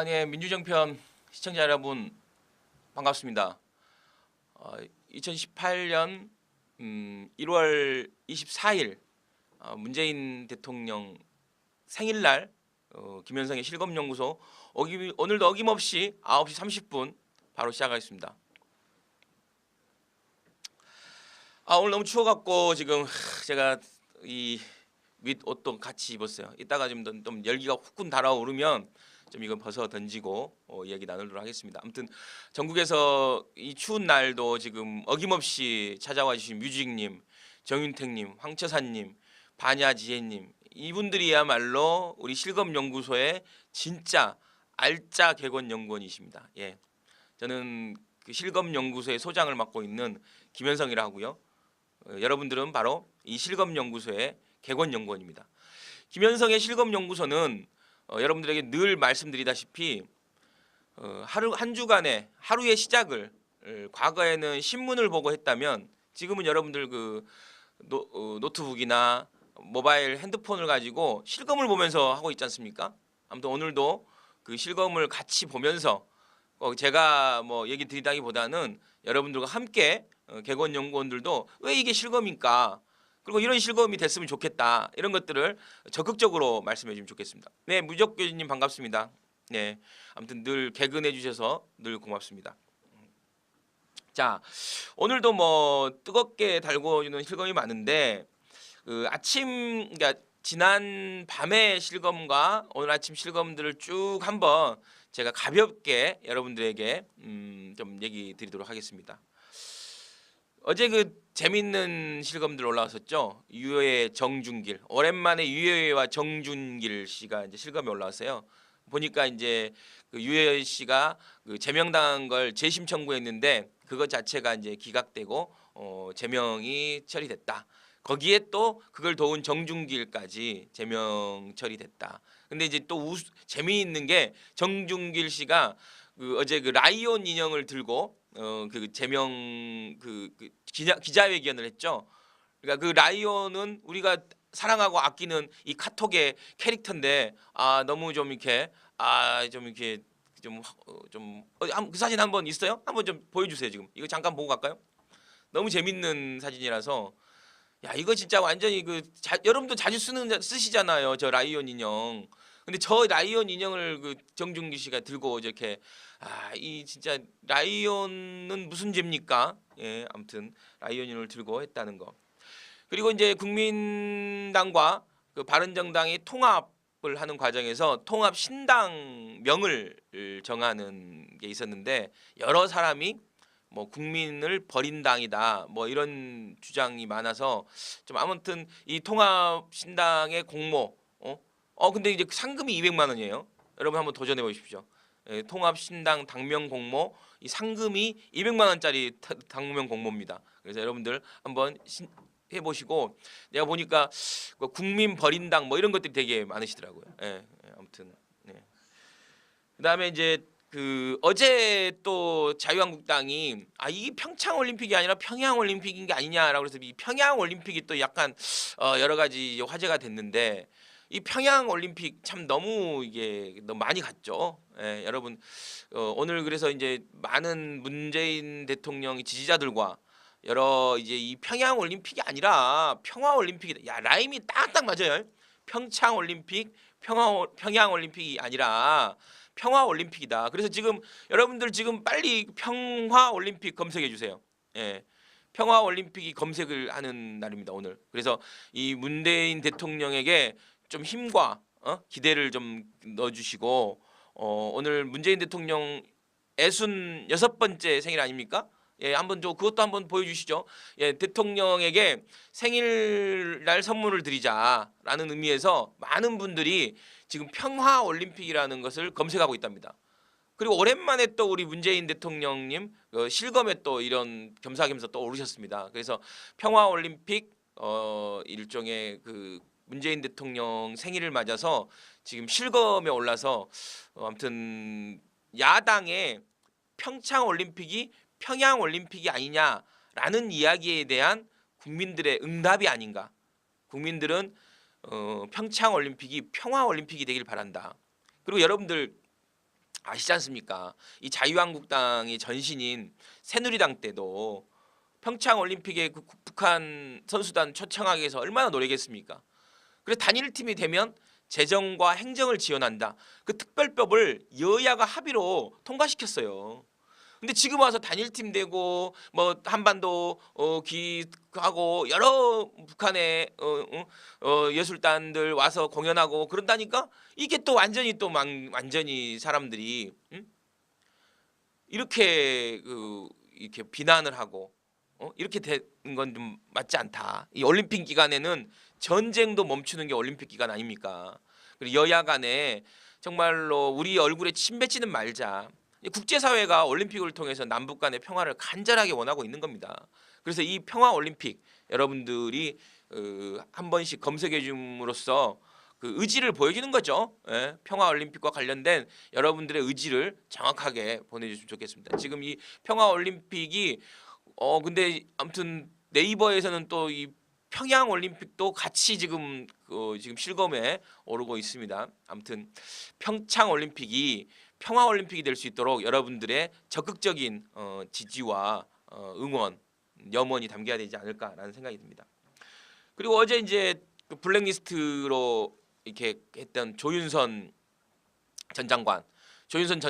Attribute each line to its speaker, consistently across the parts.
Speaker 1: 네, 민주정편 시청자 여러분 반갑습니다. 2018년 1월 24일 문재인 대통령 생일날 김현성의 실검연구소 오늘도 어김없이 9시 30분 바로 시작하겠습니다. 오늘 너무 추워갖고 지금 제가 이 윗옷도 같이 입었어요. 이따가 좀 열기가 후끈 달아오르면 좀 이건 벗어 던지고 이야기 나누도록 하겠습니다. 아무튼 전국에서 이 추운 날도 지금 어김없이 찾아와 주신 뮤직님, 정윤택님, 황처사님, 반야지혜님 이분들이야말로 우리 실검연구소의 진짜 알짜 객원연구원이십니다. 예, 저는 그 실검연구소의 소장을 맡고 있는 김현성이라 하고요. 여러분들은 바로 이 실검연구소의 객원연구원입니다. 김현성의 실검연구소는 여러분들에게 늘 말씀드리다시피 하루 한 주간의 하루의 시작을 과거에는 신문을 보고 했다면 지금은 여러분들 그 노트북이나 모바일 핸드폰을 가지고 실검을 보면서 하고 있지 않습니까? 아무튼 오늘도 그 실검을 같이 보면서 제가 뭐 얘기 드리다기보다는 여러분들과 함께 객원 연구원들도 왜 이게 실검입니까? 그리고 이런 실검이 됐으면 좋겠다. 이런 것들을 적극적으로 말씀해 주시면 좋겠습니다. 네, 무적 교수님 반갑습니다. 네, 아무튼 늘 개근해 주셔서 늘 고맙습니다. 자, 오늘도 뭐 뜨겁게 달궈주는 실검이 많은데 그 그러니까 지난 밤의 실검과 오늘 아침 실검들을 쭉 한번 제가 가볍게 여러분들에게 좀 얘기 드리도록 하겠습니다. 어제 그 재밌는 실검들 올라왔었죠. 유효의 정준길, 오랜만에 유효와 정준길 씨가 이제 실검에 올라왔어요. 보니까 이제 그 유효 씨가 그 제명당한 걸 재심 청구했는데 그것 자체가 이제 기각되고 제명이 처리됐다. 거기에 또 그걸 도운 정준길까지 제명 처리됐다. 근데 이제 또 재미있는 게 정준길 씨가 그 어제 그 라이온 인형을 들고 그 제명 기자회견을 했죠. 그러니까 그 라이온은 우리가 사랑하고 아끼는 이 카톡의 캐릭터인데 너무 좀 이렇게 그 사진 한번 있어요? 한번 좀 보여주세요. 지금 이거 잠깐 보고 갈까요? 너무 재밌는 사진이라서 야 이거 진짜 완전히 여러분도 자주 쓰시잖아요. 저 라이온 인형. 근데 저 라이온 인형을 그 정준기 씨가 들고 이렇게 이 진짜 라이온은 무슨 죄입니까? 예, 아무튼 라이온 인형을 들고 했다는 거. 그리고 이제 국민당과 그 바른정당이 통합을 하는 과정에서 통합 신당명을 정하는 게 있었는데 여러 사람이 뭐 국민을 버린 당이다 뭐 이런 주장이 많아서 좀 아무튼 이 통합 신당의 공모 근데 이제 상금이 200만 원이에요. 여러분 한번 도전해 보십시오. 예, 통합 신당 당명 공모 이 상금이 200만 원짜리 당명 공모입니다. 그래서 여러분들 한번 해보시고 내가 보니까 국민 버린 당 뭐 이런 것들이 되게 많으시더라고요. 예, 아무튼 그다음에 이제 그 어제 또 자유한국당이 이 평창 올림픽이 아니라 평양 올림픽인 게 아니냐라고 해서 이 평양 올림픽이 또 약간 여러 가지 화제가 됐는데 이 평양 올림픽 참 너무 이게 너무 많이 갔죠. 예, 여러분 오늘 그래서 이제 많은 문재인 대통령의 지지자들과 여러 이제 이 평양 올림픽이 아니라 평화 올림픽이다. 야 라임이 딱딱 맞아요. 평창 올림픽 평양 올림픽이 아니라 평화 올림픽이다. 그래서 지금 여러분들 지금 빨리 평화 올림픽 검색해 주세요. 예. 평화 올림픽이 검색을 하는 날입니다, 오늘. 그래서 이 문재인 대통령에게 좀 힘과 기대를 좀 넣어 주시고 오늘 문재인 대통령 66번째 생일 아닙니까? 예, 한번 그것도 한번 보여주시죠. 예, 대통령에게 생일날 선물을 드리자라는 의미에서 많은 분들이 지금 평화 올림픽이라는 것을 검색하고 있답니다. 그리고 오랜만에 또 우리 문재인 대통령님 실검에 또 이런 겸사겸사 또 오르셨습니다. 그래서 평화 올림픽 일종의 그 문재인 대통령 생일을 맞아서 지금 실검에 올라서 아무튼 야당의 평창 올림픽이 평양 올림픽이 아니냐라는 이야기에 대한 국민들의 응답이 아닌가. 국민들은 평창 올림픽이 평화 올림픽이 되길 바란다. 그리고 여러분들 아시지 않습니까? 이 자유한국당이 전신인 새누리당 때도 평창 올림픽에 북한 선수단 초청하기 위해서 얼마나 노력했습니까? 그래서 단일팀이 되면 재정과 행정을 지원한다. 그 특별법을 여야가 합의로 통과시켰어요. 근데 지금 와서 단일팀 되고 뭐 한반도 기하고 여러 북한의 예술단들 와서 공연하고 그런다니까 이게 또 완전히 완전히 사람들이 이렇게 이렇게 비난을 하고 이렇게 되는 건 좀 맞지 않다. 이 올림픽 기간에는 전쟁도 멈추는 게 올림픽 기간 아닙니까? 그리고 여야 간에 정말로 우리 얼굴에 침 뱉지는 말자. 국제사회가 올림픽을 통해서 남북 간의 평화를 간절하게 원하고 있는 겁니다. 그래서 이 평화 올림픽 여러분들이 한 번씩 검색해 줌으로써 그 의지를 보여주는 거죠. 예, 평화 올림픽과 관련된 여러분들의 의지를 정확하게 보내주시면 좋겠습니다. 지금 이 평화 올림픽이 근데 아무튼 네이버에서는 또 이 평양 올림픽도 같이 지금 지금 실검에 오르고 있습니다. 아무튼 평창 올림픽이 평화 올림픽이 될 수 있도록 여러분들의 적극적인 지지와 응원, 염원이 담겨야 되지 않을까라는 생각이 듭니다. 그리고 어제 이제 그 블랙리스트로 이렇게 했던 조윤선 전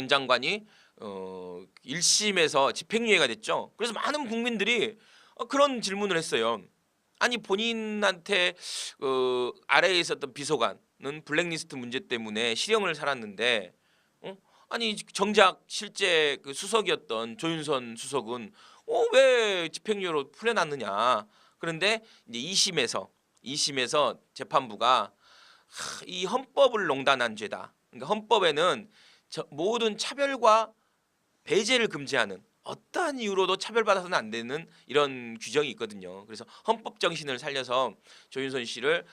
Speaker 1: 장관이 1심에서 집행유예가 됐죠. 그래서 많은 국민들이 그런 질문을 했어요. 아니 본인한테 아래에 있었던 비서관은 블랙리스트 문제 때문에 실형을 살았는데 아니 정작 실제 그 수석이었던 조윤선 수석은 왜 집행유예로 풀려났느냐. 그런데 이제 2심에서 재판부가 이 헌법을 농단한 죄다. 그러니까 헌법에는 모든 차별과 배제를 금지하는 어떠한 이유로도 차별받아서는 안 되는 이런 규정이 있거든요. 그래서 헌법 정신을 살려서 조윤선 씨를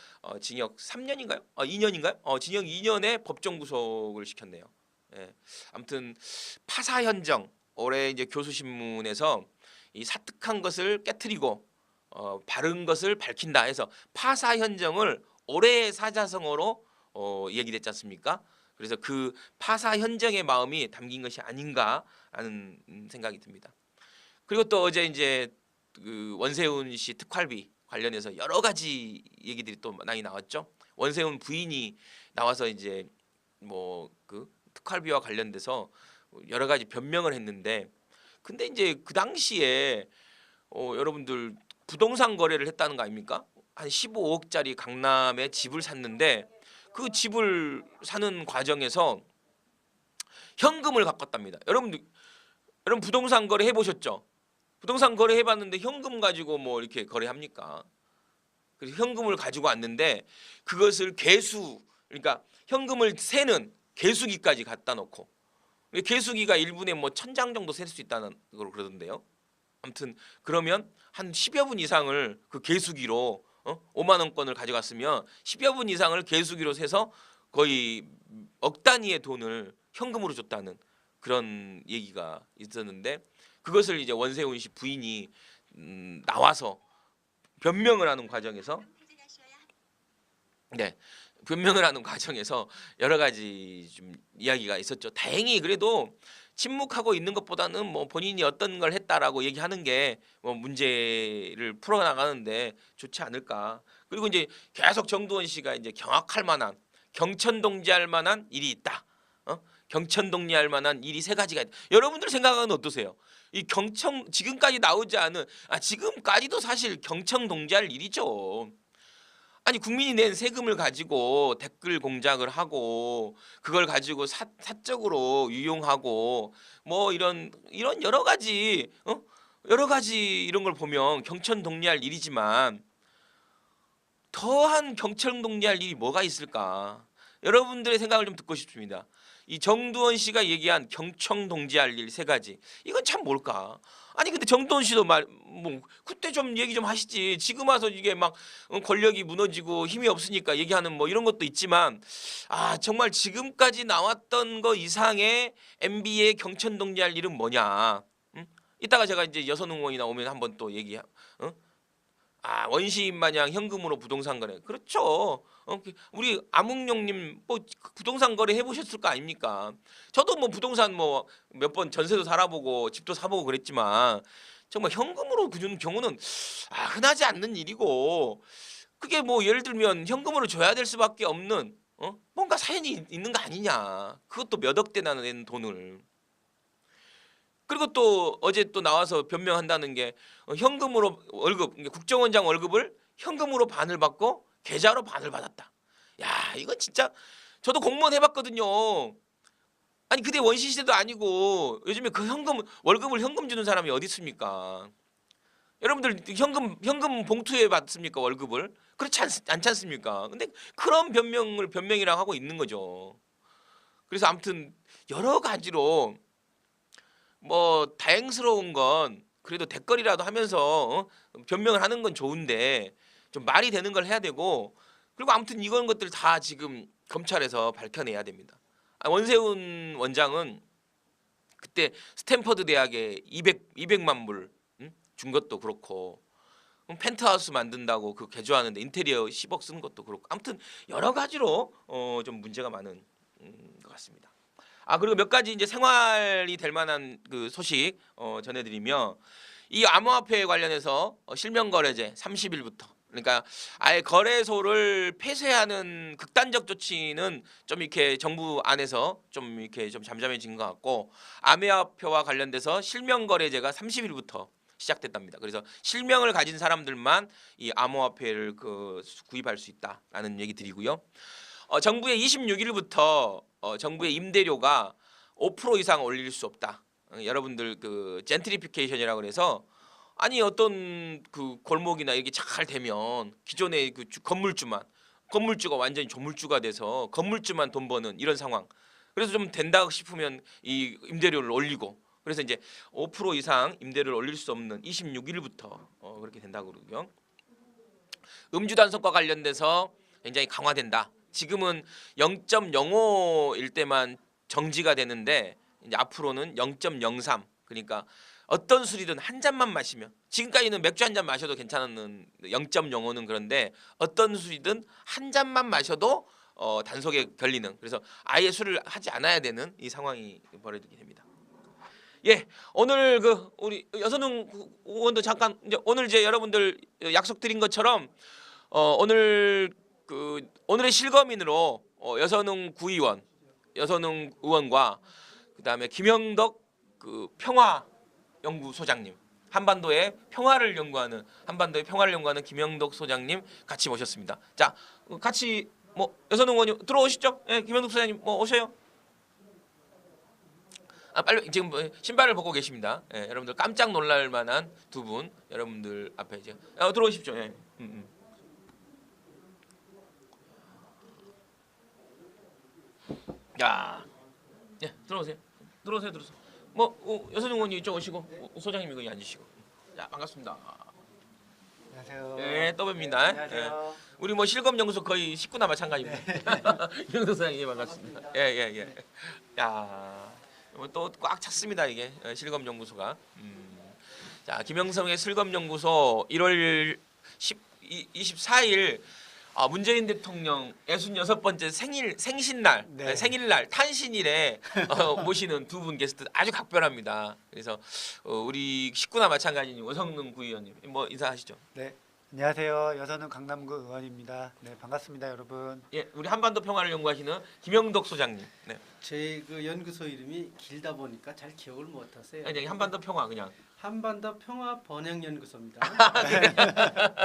Speaker 1: 징역 3년인가요? 2년인가요? 징역 2년에 법정 구속을 시켰네요. 예. 아무튼 파사 현정 올해 이제 교수신문에서 이 사특한 것을 깨트리고 바른 것을 밝힌다 해서 파사 현정을 올해의 사자성어로 얘기됐지 않습니까? 그래서 그 파사 현정의 마음이 담긴 것이 아닌가라는 생각이 듭니다. 그리고 또 어제 이제 그 원세훈 씨 특활비 관련해서 여러 가지 얘기들이 또 많이 나왔죠. 원세훈 부인이 나와서 이제 뭐 그 특활비와 관련돼서 여러 가지 변명을 했는데, 근데 이제 그 당시에 여러분들 부동산 거래를 했다는 거 아닙니까? 한 15억짜리 강남에 집을 샀는데 그 집을 사는 과정에서 현금을 바꿨답니다. 여러분 부동산 거래 해보셨죠? 부동산 거래 해봤는데 현금 가지고 뭐 이렇게 거래합니까? 그래서 현금을 가지고 왔는데 그것을 그러니까 현금을 세는 개수기까지 갖다 놓고, 개수기가 1분에 뭐 1000장 정도 셀 수 있다는 걸 그러던데요. 아무튼 그러면 한 10여 분 이상을 그 개수기로 5만 원권을 가져갔으면 10여 분 이상을 개수기로 세서 거의 억 단위의 돈을 현금으로 줬다는 그런 얘기가 있었는데, 그것을 이제 원세훈 씨 부인이 나와서 변명을 하는 과정에서 변명을 하는 과정에서 여러 가지 좀 이야기가 있었죠. 다행히 그래도 침묵하고 있는 것보다는 뭐 본인이 어떤 걸 했다라고 얘기하는 게 뭐 문제를 풀어나가는데 좋지 않을까. 그리고 이제 계속 정두원 씨가 이제 경천동지할 만한 일이 있다. 경천동리할 만한 일이 3가지가 있다. 여러분들 생각은 어떠세요? 이 지금까지 나오지 않은 지금까지도 사실 경천동지할 일이죠. 아니 국민이 낸 세금을 가지고 댓글 공작을 하고 그걸 가지고 사적으로 유용하고 뭐 이런 여러 가지 이런 걸 보면 경천동리할 일이지만 더한 경천동리할 일이 뭐가 있을까? 여러분들의 생각을 좀 듣고 싶습니다. 이 정두원 씨가 얘기한 경청동지할 일 3가지, 이건 참 뭘까? 아니 근데 정두원 씨도 뭐 그때 좀 얘기 좀 하시지. 지금 와서 이게 막 권력이 무너지고 힘이 없으니까 얘기하는 뭐 이런 것도 있지만 정말 지금까지 나왔던 거 이상의 MB의 경천동지할 일은 뭐냐? 이따가 제가 이제 여선 의원이 나오면 한번 또 원시인 마냥 현금으로 부동산 거래. 그렇죠. 우리 아묵룡님 뭐 부동산 거래 해보셨을 거 아닙니까? 저도 뭐 부동산 뭐 몇 번 전세도 살아보고 집도 사보고 그랬지만 정말 현금으로 주는 경우는 흔하지 않는 일이고 그게 뭐 예를 들면 현금으로 줘야 될 수밖에 없는 뭔가 사연이 있는 거 아니냐. 그것도 몇 억대나 낸 돈을. 그리고 또 어제 또 나와서 변명한다는 게 현금으로 월급 국정원장 월급을 현금으로 반을 받고 계좌로 반을 받았다. 야 이건 진짜 저도 공무원 해봤거든요. 아니 그때 원시 시대도 아니고 요즘에 그 현금 월급을 현금 주는 사람이 어디 있습니까? 여러분들 현금 봉투에 받습니까 월급을? 그렇지 않지 않습니까? 근데 그런 변명이라고 하고 있는 거죠. 그래서 아무튼 여러 가지로 뭐 다행스러운 건 그래도 대거리라도 하면서 변명을 하는 건 좋은데 좀 말이 되는 걸 해야 되고 그리고 아무튼 이런 것들 다 지금 검찰에서 밝혀내야 됩니다. 원세훈 원장은 그때 스탠퍼드 대학에 200만 불 준 것도 그렇고 펜트하우스 만든다고 그 개조하는데 인테리어 10억 쓴 것도 그렇고 아무튼 여러 가지로 좀 문제가 많은 것 같습니다. 그리고 몇 가지 이제 생활이 될 만한 그 소식 전해드리며 이 암호화폐 관련해서 실명거래제 30일부터 그러니까 아예 거래소를 폐쇄하는 극단적 조치는 좀 이렇게 정부 안에서 좀 이렇게 좀 잠잠해진 것 같고 암호화폐와 관련돼서 실명거래제가 30일부터 시작됐답니다. 그래서 실명을 가진 사람들만 이 암호화폐를 구입할 수 있다라는 얘기 드리고요. 정부의 26일부터 정부의 임대료가 5% 이상 올릴 수 없다. 여러분들 그 젠트리피케이션이라고 그래서 아니 어떤 그 골목이나 이렇게 잘 되면 기존의 그 건물주가 완전히 조물주가 돼서 건물주만 돈 버는 이런 상황. 그래서 좀 된다 싶으면 이 임대료를 올리고 그래서 이제 5% 이상 임대료를 올릴 수 없는 26일부터 그렇게 된다고 그러고요. 음주 단속과 관련돼서 굉장히 강화된다. 지금은 0.05일 때만 정지가 되는데 이제 앞으로는 0.03 그러니까 어떤 술이든 한 잔만 마시면 지금까지는 맥주 한 잔 마셔도 괜찮은 0.05는 그런데 어떤 술이든 한 잔만 마셔도 단속에 걸리는 그래서 아예 술을 하지 않아야 되는 이 상황이 벌어지게 됩니다. 예, 오늘 그 우리 여선웅 의원도 잠깐 이제 오늘 이제 여러분들 약속드린 것처럼 오늘 오늘의 실거민으로 여선웅 구의원, 여선웅 의원과 그다음에 김영덕 그 평화연구소장님, 한반도의 평화를 연구하는 김영덕 소장님 같이 모셨습니다. 자, 같이 뭐 여선웅 의원님 들어오시죠. 예, 김영덕 소장님 뭐 오셔요. 빨리 지금 신발을 벗고 계십니다. 예, 여러분들 깜짝 놀랄 만한 두 분 여러분들 앞에 이제 들어오십시오. 예. 야, 예, 들어오세요. 들어오세요. 뭐 여선웅 의원님 이쪽 오시고 소장님 여기 앉으시고. 자, 반갑습니다.
Speaker 2: 안녕하세요.
Speaker 1: 예, 또 뵙니다.
Speaker 2: 안녕하세요.
Speaker 1: 예. 우리 뭐 실검연구소 거의 식구나 마찬가지입니다. 김영덕 소장님 반갑습니다. 예. 야, 또 꽉 찼습니다 이게 실검연구소가. 자, 김영성의 실검연구소 1월 24일 문재인 대통령 66번째 생신날,
Speaker 2: 네.
Speaker 1: 생일날 탄신일에 모시는 두 분 게스트 아주 각별합니다. 그래서 우리 식구나 마찬가지인 오성능 구의원님 뭐 인사하시죠.
Speaker 2: 네. 안녕하세요. 여선은 강남구 의원입니다. 네, 반갑습니다, 여러분.
Speaker 1: 예, 우리 한반도 평화를 연구하시는 김영덕 소장님. 네.
Speaker 3: 제 그 연구소 이름이 길다 보니까 잘 기억을 못하세요.
Speaker 1: 아니, 한반도 평화 그냥.
Speaker 3: 한반도 평화 번영 연구소입니다.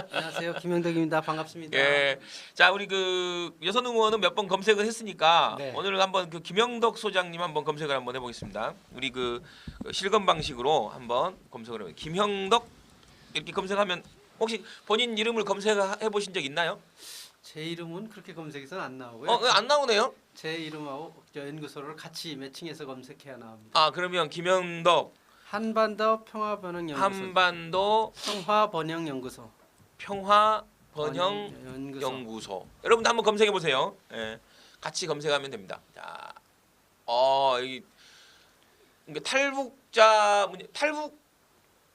Speaker 3: 안녕하세요, 김영덕입니다. 반갑습니다.
Speaker 1: 예. 자, 우리 그 여선웅 의원은 몇 번 검색을 했으니까
Speaker 2: 네.
Speaker 1: 오늘 한번 그 김영덕 소장님 한번 검색을 한번 해보겠습니다. 우리 그 실검 방식으로 한번 검색을 해요. 김영덕 이렇게 검색하면 혹시 본인 이름을 검색해 보신 적 있나요?
Speaker 3: 제 이름은 그렇게 검색해서는 안 나오고요.
Speaker 1: 안 나오네요.
Speaker 3: 제 이름하고 연구소를 같이 매칭해서 검색해야 나옵니다.
Speaker 1: 그러면 김영덕
Speaker 3: 한반도 평화 번영 연구소.
Speaker 1: 한반도
Speaker 3: 평화 번영 연구소.
Speaker 1: 평화 번영 연구소. 여러분도 한번 검색해 보세요. 예. 같이 검색하면 됩니다. 자, 이게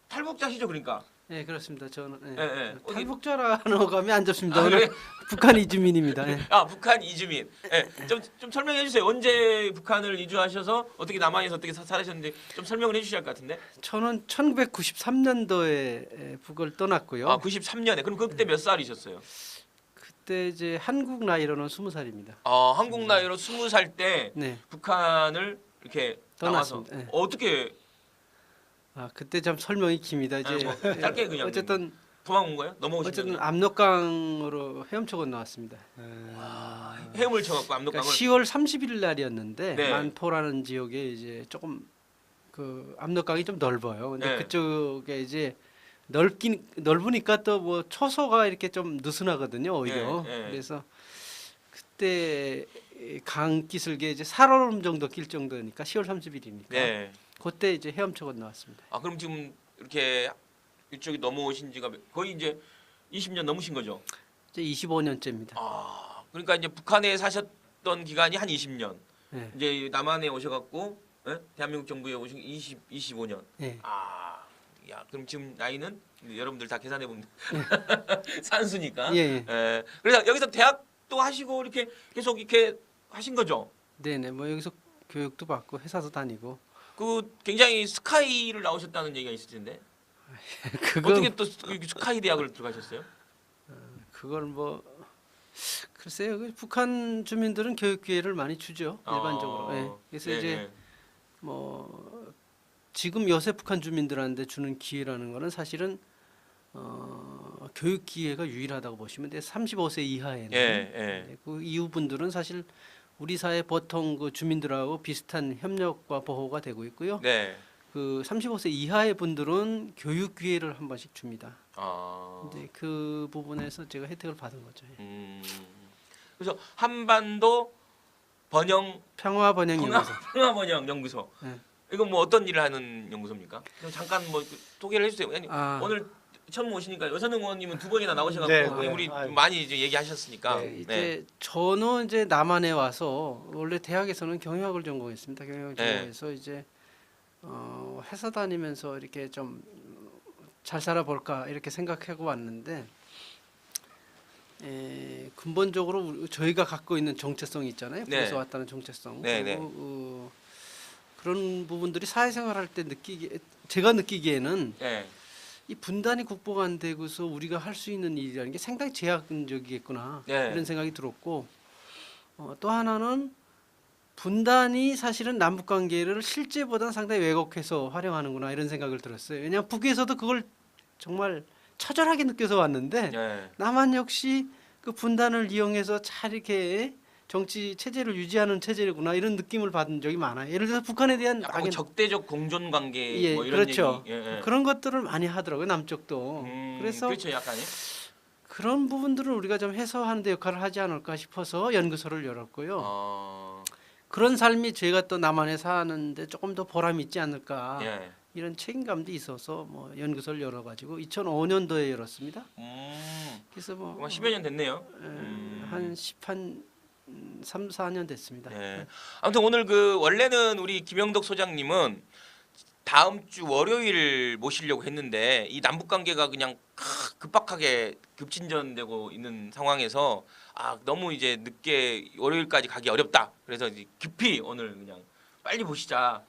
Speaker 1: 탈북자시죠, 그러니까
Speaker 3: 네, 그렇습니다. 저는
Speaker 1: 예, 예.
Speaker 3: 탈북자라는 어감이 안 좋습니다.
Speaker 1: 아,
Speaker 3: 저는
Speaker 1: 그래요?
Speaker 3: 북한 이주민입니다. 예.
Speaker 1: 아, 북한 이주민. 예. 좀 설명해 주세요. 언제 북한을 이주하셔서 어떻게 남한에서 어떻게 사셨는지 좀 설명을 해 주셔야 할 것 같은데.
Speaker 3: 저는 1993년도에 북을 떠났고요.
Speaker 1: 아, 93년에. 그럼 그때 몇 살이셨어요?
Speaker 3: 그때 이제 한국 나이로는 20살입니다.
Speaker 1: 한국 나이로 20살 때
Speaker 3: 네.
Speaker 1: 북한을 이렇게 나와서
Speaker 3: 떠났습니다. 예.
Speaker 1: 어떻게
Speaker 3: 그때 참 설명이 깁니다. 이제
Speaker 1: 뭐 짧게 그냥
Speaker 3: 어쨌든
Speaker 1: 도망 온 거예요? 넘어오신
Speaker 3: 어쨌든
Speaker 1: 거예요?
Speaker 3: 압록강으로 헤엄쳐 건너왔습니다.
Speaker 1: 헤엄을 쳐갖고
Speaker 3: 그러니까
Speaker 1: 압록강을
Speaker 3: 10월 30일 날이었는데
Speaker 1: 네.
Speaker 3: 만포라는 지역에 이제 조금 그 압록강이 좀 넓어요. 근데
Speaker 1: 네.
Speaker 3: 그쪽에 이제 넓으니까 또 뭐 초소가 이렇게 좀 느슨하거든요. 오히려.
Speaker 1: 네, 네.
Speaker 3: 그래서 그때 강 기슭에 이제 살얼음 정도 낄 정도니까 10월 30일이니까
Speaker 1: 네.
Speaker 3: 그때 이제 헤엄쳐 건너왔습니다.
Speaker 1: 아 그럼 지금 이렇게 이쪽이 넘어오신 지가 거의 이제 20년 넘으신 거죠?
Speaker 3: 이제 25년째입니다.
Speaker 1: 아 그러니까 이제 북한에 사셨던 기간이 한 20년.
Speaker 3: 네.
Speaker 1: 이제 남한에 오셔갖고 예? 대한민국 정부에 오신 25년.
Speaker 3: 네.
Speaker 1: 야 그럼 지금 나이는 여러분들 다 계산해 보면 산수니까.
Speaker 3: 예, 예.
Speaker 1: 그래서 여기서 대학도 하시고 이렇게 계속 이렇게 하신 거죠?
Speaker 3: 네네. 뭐 여기서 교육도 받고 회사도 다니고.
Speaker 1: 그 굉장히 스카이를 나오셨다는 얘기가 있을 텐데
Speaker 3: 그건
Speaker 1: 어떻게 또 스카이 대학을 들어가셨어요?
Speaker 3: 그걸 뭐 글쎄요. 그 북한 주민들은 교육 기회를 많이 주죠. 일반적으로. 예. 그래서
Speaker 1: 예,
Speaker 3: 이제
Speaker 1: 예.
Speaker 3: 뭐 지금 요새 북한 주민들한테 주는 기회라는 거는 사실은 교육 기회가 유일하다고 보시면 돼요. 35세 이하에는.
Speaker 1: 예, 예.
Speaker 3: 네, 그 이후 분들은 사실 우리 사회 보통 그 주민들하고 비슷한 협력과 보호가 되고 있고요.
Speaker 1: 네.
Speaker 3: 그 35세 이하의 분들은 교육 기회를 한 번씩 줍니다. 이제 그 부분에서 제가 혜택을 받은 거죠. 예.
Speaker 1: 그래서 한반도 번영
Speaker 3: 평화 번영 연구소.
Speaker 1: 평화 번영 연구소.
Speaker 3: 네.
Speaker 1: 이건 뭐 어떤 일을 하는 연구소입니까? 그럼 잠깐 뭐 소개를 해주세요. 아니,
Speaker 3: 아.
Speaker 1: 오늘 처음 오시니까 여선웅 의원님은 두 번이나 나오셔갖고
Speaker 2: 네,
Speaker 1: 그냥
Speaker 2: 네.
Speaker 1: 우리
Speaker 2: 아유.
Speaker 1: 많이 이제 얘기하셨으니까.
Speaker 2: 네,
Speaker 3: 이제 저는 이제 남한에 와서 원래 대학에서는 경영학을 전공했습니다. 경영학을
Speaker 1: 네.
Speaker 3: 전공해서 이제 회사 다니면서 이렇게 좀 잘 살아볼까 이렇게 생각하고 왔는데 근본적으로 저희가 갖고 있는 정체성이 있잖아요.
Speaker 1: 네.
Speaker 3: 그래서 왔다는 정체성.
Speaker 1: 네,
Speaker 3: 그리고 그런 부분들이 사회생활할 때 제가 느끼기에는
Speaker 1: 네.
Speaker 3: 이 분단이 국보가 안 되고서 우리가 할 수 있는 일이라는 게 상당히 제한적이겠구나
Speaker 1: 네.
Speaker 3: 이런 생각이 들었고 또 하나는 분단이 사실은 남북 관계를 실제보다는 상당히 왜곡해서 활용하는구나 이런 생각을 들었어요. 왜냐하면 북에서도 그걸 정말 처절하게 느껴서 왔는데
Speaker 1: 네.
Speaker 3: 남한 역시 그 분단을 이용해서 잘 이렇게 정치 체제를 유지하는 체제구나 이런 느낌을 받은 적이 많아요. 예를 들어서 북한에 대한
Speaker 1: 약간 뭐 적대적 공존 관계
Speaker 3: 예,
Speaker 1: 뭐 이런
Speaker 3: 그렇죠.
Speaker 1: 얘기. 예, 예.
Speaker 3: 그런 것들을 많이 하더라고요. 남쪽도. 그래서
Speaker 1: 그렇죠, 약간요.
Speaker 3: 그런 부분들을 우리가 좀 해소하는 데 역할을 하지 않을까 싶어서 연구소를 열었고요. 그런 삶이 제가 또 남한에 사는데 조금 더 보람이 있지 않을까
Speaker 1: 예.
Speaker 3: 이런 책임감도 있어서 뭐 연구소를 열어가지고 2005년도에 열었습니다. 그래서 뭐
Speaker 1: 한 10여 년 됐네요.
Speaker 3: 한 3, 4년 됐습니다.
Speaker 1: 네. 아무튼 오늘 그 원래는 우리 김영덕 소장님은 다음 주 월요일 모시려고 했는데 이 남북 관계가 그냥 급박하게 급진전되고 있는 상황에서 너무 이제 늦게 월요일까지 가기 어렵다. 그래서 이제 급히 오늘 그냥 빨리 보시자